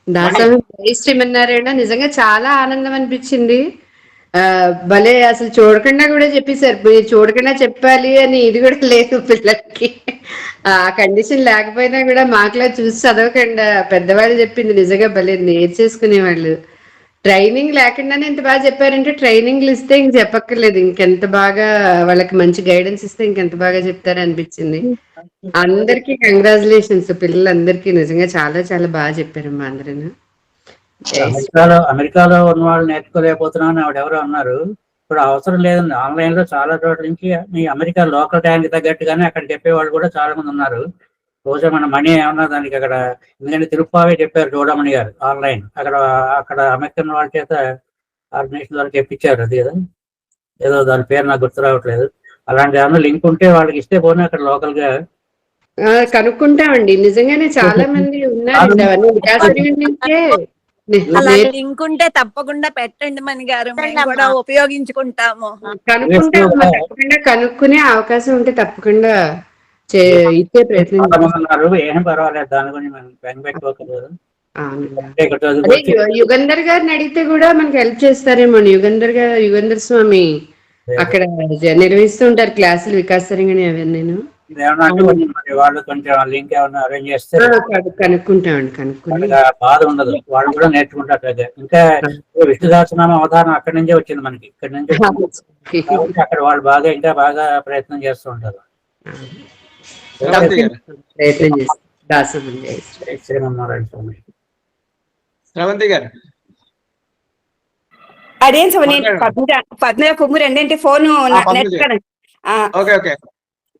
దాసరి జై శ్రీమన్నారాయణ, నిజంగా చాలా ఆనందం అనిపించింది. భలే అసలు చూడకుండా కూడా చెప్పేశారు. మీరు చూడకుండా చెప్పాలి అని ఇది కూడా లేదు పిల్లలకి. ఆ కండిషన్ లేకపోయినా కూడా మాకులా చూసి చదవకుండా పెద్దవాళ్ళు చెప్పింది నిజంగా భలే నేర్చేసుకునేవాళ్ళు. ట్రైనింగ్ లేకుండానే ఇంత బాగా చెప్పారంటే ట్రైనింగ్లు ఇస్తే ఇంక చెప్పక్కర్లేదు. ఇంకెంత బాగా వాళ్ళకి మంచి గైడెన్స్ ఇస్తే ఇంకెంత బాగా చెప్తారు అనిపించింది. అందరికీ కంగ్రాచులేషన్స్, పిల్లలందరికీ నిజంగా చాలా చాలా బాగా చెప్పారమ్మా అందరూ. అమెరికాలో ఉన్న వాళ్ళు నేర్చుకోలేకపోతున్నామని ఆవిడెవరో అన్నారు. ఇప్పుడు అవసరం లేదండి, ఆన్లైన్ లో చాలా చోట్ల నుంచి మీ అమెరికా లోకల్ టైంకి తగ్గట్టుగానే అక్కడ చెప్పేవాళ్ళు కూడా చాలా మంది ఉన్నారు. రోజు మన మనీ ఏమన్నా దానికి అక్కడ, ఎందుకంటే తిరుప్పావే చెప్పారు చూడమణి గారు ఆన్లైన్, అక్కడ అమెరికన్ వాళ్ళ చేత ఆర్గనైజేషన్ ద్వారా చెప్పించారు. అది కదా ఏదో దాని పేరు నాకు గుర్తు రావట్లేదు. అలాంటి ఏమన్నా లింక్ ఉంటే వాళ్ళకి ఇస్తే పోనీ అక్కడ లోకల్ గా కనుక్కుంటామండి. నిజంగానే చాలా మంది ఉన్నారండి అవన్నీ వికాసరి నుంచే. అలాంటి లింక్ ఉంటే తప్పకుండా పెట్టండి మణి గారు, మేము కూడా ఉపయోగించుకుంటాము. కనుక్కుంటామమ్మా, తప్పకుండా కనుక్కునే అవకాశం ఉంటే తప్పకుండా ఇచ్చే ప్రయత్నం. ఏం పర్వాలేదు, దాని గురించి మనం బెంగపెట్టుకోకలేదు. యుగంధర్ గారిని అడిగితే కూడా మనకి హెల్ప్ చేస్తారేమో. యుగంధర్ స్వామి అక్కడ నిర్వహిస్తూ ఉంటారు క్లాసులు వికాసరంగానే అవన్నీ. వాళ్ళు కొంచెం లింక్ ఏమన్నా అరేంజ్ చేస్తే కనుక్కుంటామండి, కనుక్కుని బాధ ఉండదు, వాళ్ళు కూడా నేర్చుకుంటారు. ఇంకా విష్ణుదాసనామ అవతారం అక్కడి నుంచే వచ్చింది మనకి, ఇక్కడి నుంచి అక్కడ వాళ్ళు బాగా ఇంకా బాగా ప్రయత్నం చేస్తూ ఉంటారు. శ్రవంతి గారు అదేం పద్మ కుమ్మురు ఏంటంటే ఫోన్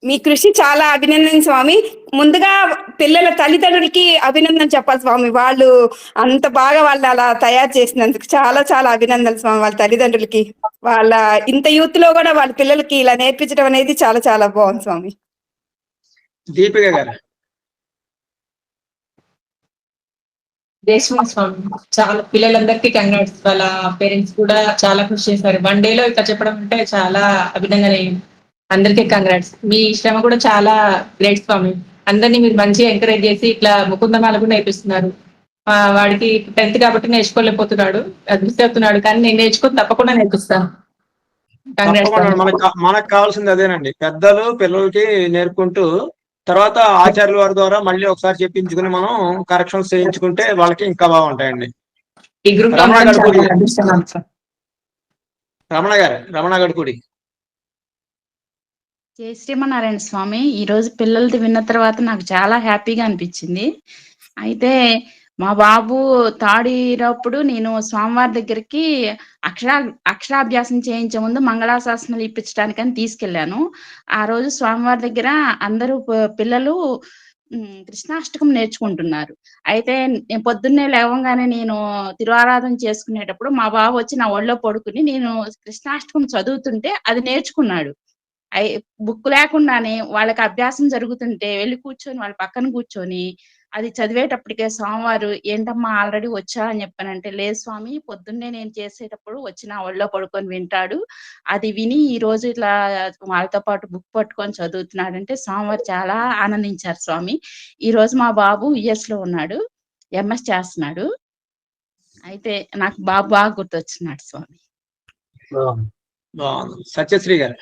మీ కృషి చాలా అభినందన స్వామి. ముందుగా పిల్లల తల్లిదండ్రులకి అభినందన చెప్పాలి స్వామి. వాళ్ళు అంత బాగా వాళ్ళు అలా తయారు చేసినందుకు చాలా చాలా అభినందనలు స్వామి. వాళ్ళ తల్లిదండ్రులకి వాళ్ళ ఇంత యూత్ లో కూడా వాళ్ళ పిల్లలకి ఇలా నేర్పించడం అనేది చాలా చాలా బాగుంది స్వామి. దీపిక గారు జయశ్రీ స్వామి, చాలా పిల్లలందరికీ కంగ్రాట్స్. వాళ్ళ పేరెంట్స్ కూడా చాలా కృషి చేశారు. వన్ డే లో ఇట్లా చెప్పడం అంటే చాలా అభినందనీయం. అందరికీ కంగ్రాట్స్. మీ శ్రమ కూడా చాలా గ్రేట్ స్వామి. అందరినీ మీరు మంచిగా ఎంకరేజ్ చేసి ఇట్లా ముకుందమాల కూడా నేర్పిస్తున్నారు. వాడికి 10th కాబట్టి నేర్చుకోలేకపోతున్నాడు, అదృష్టి అవుతున్నాడు, కానీ నేను నేర్చుకుని తప్పకుండా నేర్పిస్తాను. మనకు కావాల్సింది అదేనండి, పెద్దలు పిల్లలకి నేర్పుకుంటూ తర్వాత ఆచార్యుల వారి ద్వారా మళ్ళీ ఒకసారి చెప్పించుకుని మనం కరెక్షన్స్ చేయించుకుంటే వాళ్ళకి ఇంకా బాగుంటాయండి. రమణ గడుకుడి. జై శ్రీమన్నారాయణ స్వామి. ఈరోజు పిల్లలది విన్న తర్వాత నాకు చాలా హ్యాపీగా అనిపించింది. అయితే మా బాబు తాడినప్పుడు నేను స్వామివారి దగ్గరికి అక్షరాభ్యాసం చేయించే ముందు మంగళాశాసనాలు ఇప్పించడానికని తీసుకెళ్లాను. ఆ రోజు స్వామివారి దగ్గర అందరూ పిల్లలు కృష్ణాష్టకం నేర్చుకుంటున్నారు. అయితే పొద్దున్నే లేవగానే నేను తిరువారాధన చేసుకునేటప్పుడు మా బాబు వచ్చి నా ఒళ్ళో పడుకుని నేను కృష్ణాష్టకం చదువుతుంటే అది నేర్చుకున్నాడు. బుక్ లేకుండానే వాళ్ళకి అభ్యాసం జరుగుతుంటే వెళ్ళి కూర్చొని వాళ్ళ పక్కన కూర్చొని అది చదివేటప్పటికే స్వామివారు ఏంటమ్మా ఆల్రెడీ వచ్చా అని చెప్పానంటే, లేదు స్వామి, పొద్దున్నే నేను చేసేటప్పుడు వచ్చి నా ఒళ్ళో పడుకొని వింటాడు, అది విని ఈ రోజు ఇట్లా వాళ్ళతో పాటు బుక్ పట్టుకొని చదువుతున్నాడంటే స్వామివారు చాలా ఆనందించారు స్వామి. ఈ రోజు మా బాబు US లో ఉన్నాడు, MS చేస్తున్నాడు. అయితే నాకు బాబు బాగా గుర్తొచ్చినాడు స్వామి. సత్యశ్రీ గారు.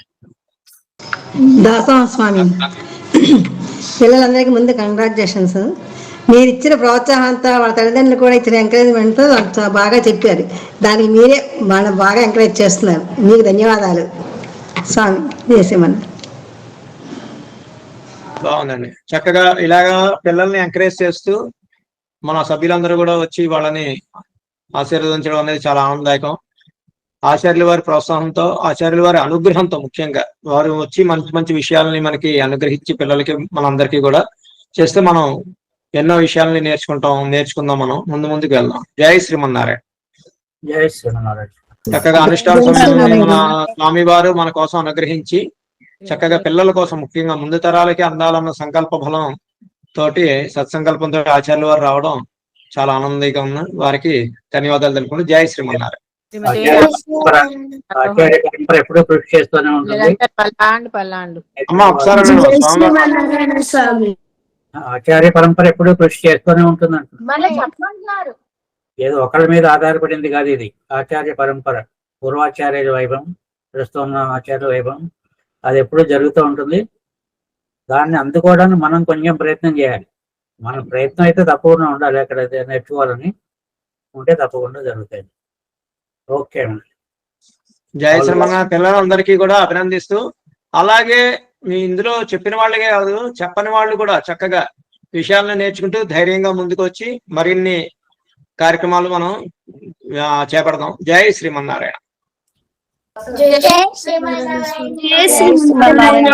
దాసోహం స్వామి, పిల్లలందరికీ ముందు కంగ్రాచులేషన్స్. మీరు ఇచ్చిన ప్రోత్సాహంతో వాళ్ళ తల్లిదండ్రులు కూడా ఇచ్చిన ఎంకరేజ్మెంట్తో బాగా చెప్పారు. దానికి మీరే మనం బాగా ఎంకరేజ్ చేస్తున్నారు. మీకు ధన్యవాదాలు స్వామి. చేసేమని బాగుందండి. చక్కగా ఇలాగా పిల్లల్ని ఎంకరేజ్ చేస్తూ మన సభ్యులందరూ కూడా వచ్చి వాళ్ళని ఆశీర్వదించడం అనేది చాలా ఆనందదాయకం. ఆచార్యుల వారి ప్రోత్సాహంతో, ఆచార్యుల వారి అనుగ్రహంతో, ముఖ్యంగా వారు వచ్చి మంచి మంచి విషయాలని మనకి అనుగ్రహించి పిల్లలకి మనందరికీ కూడా చేస్తే మనం ఎన్నో విషయాలని నేర్చుకుందాం. మనం ముందుకు వెళ్దాం. జై శ్రీమన్నారాయణ. జై శ్రీమన్నారాయణ. చక్కగా అనుష్ఠాన సమయంలో మన స్వామి వారు మన కోసం అనుగ్రహించి చక్కగా పిల్లల కోసం, ముఖ్యంగా ముందు తరాలకి అందాలన్న సంకల్ప బలం తోటి సత్సంకల్పంతో ఆచార్యుల వారు రావడం చాలా ఆనందంగా ఉంది. వారికి ధన్యవాదాలు తెలుపుకుంటూ జై శ్రీమన్నారాయణ. ఆచార్య పరంపర ఎప్పుడూ కృషి చేస్తూనే ఉంటుంది. అమ్మా ఒకసారి ఆచార్య పరంపర ఎప్పుడూ కృషి చేస్తూనే ఉంటుంది అంటున్నారు. మళ్ళీ చెప్పమంటున్నారు. ఏదో ఒకరి మీద ఆధారపడింది కాదు ఇది. ఆచార్య పరంపర, పూర్వాచార్యుల వైభవం, ప్రస్తుతం ఉన్న ఆచార్య వైభవం, అది ఎప్పుడూ జరుగుతూ ఉంటుంది. దాన్ని అందుకోవడానికి మనం కొంచెం ప్రయత్నం చేయాలి. మన ప్రయత్నం అయితే తప్పకుండా ఉండాలి. అక్కడ నేర్చుకోవాలని ఉంటే తప్పకుండా జరుగుతాయి. ఓకే అండి. జయ శ్రీమన్నారాయణ. పిల్లలందరికీ కూడా అభినందిస్తూ, అలాగే మీ ఇందులో చెప్పిన వాళ్ళకే కాదు, చెప్పని వాళ్ళు కూడా చక్కగా విషయాలను నేర్చుకుంటూ ధైర్యంగా ముందుకు వచ్చి మరిన్ని కార్యక్రమాలు మనం చేపడదాం. జై శ్రీమన్నారాయణ. జై శ్రీమన్నారాయణ. జై శ్రీమన్నారాయణ.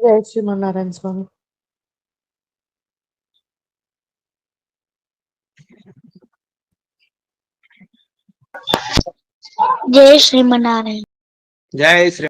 జై శ్రీమన్నారాయణ స్వామి. జై శ్రీమన్నారాయణ. జై శ్రీ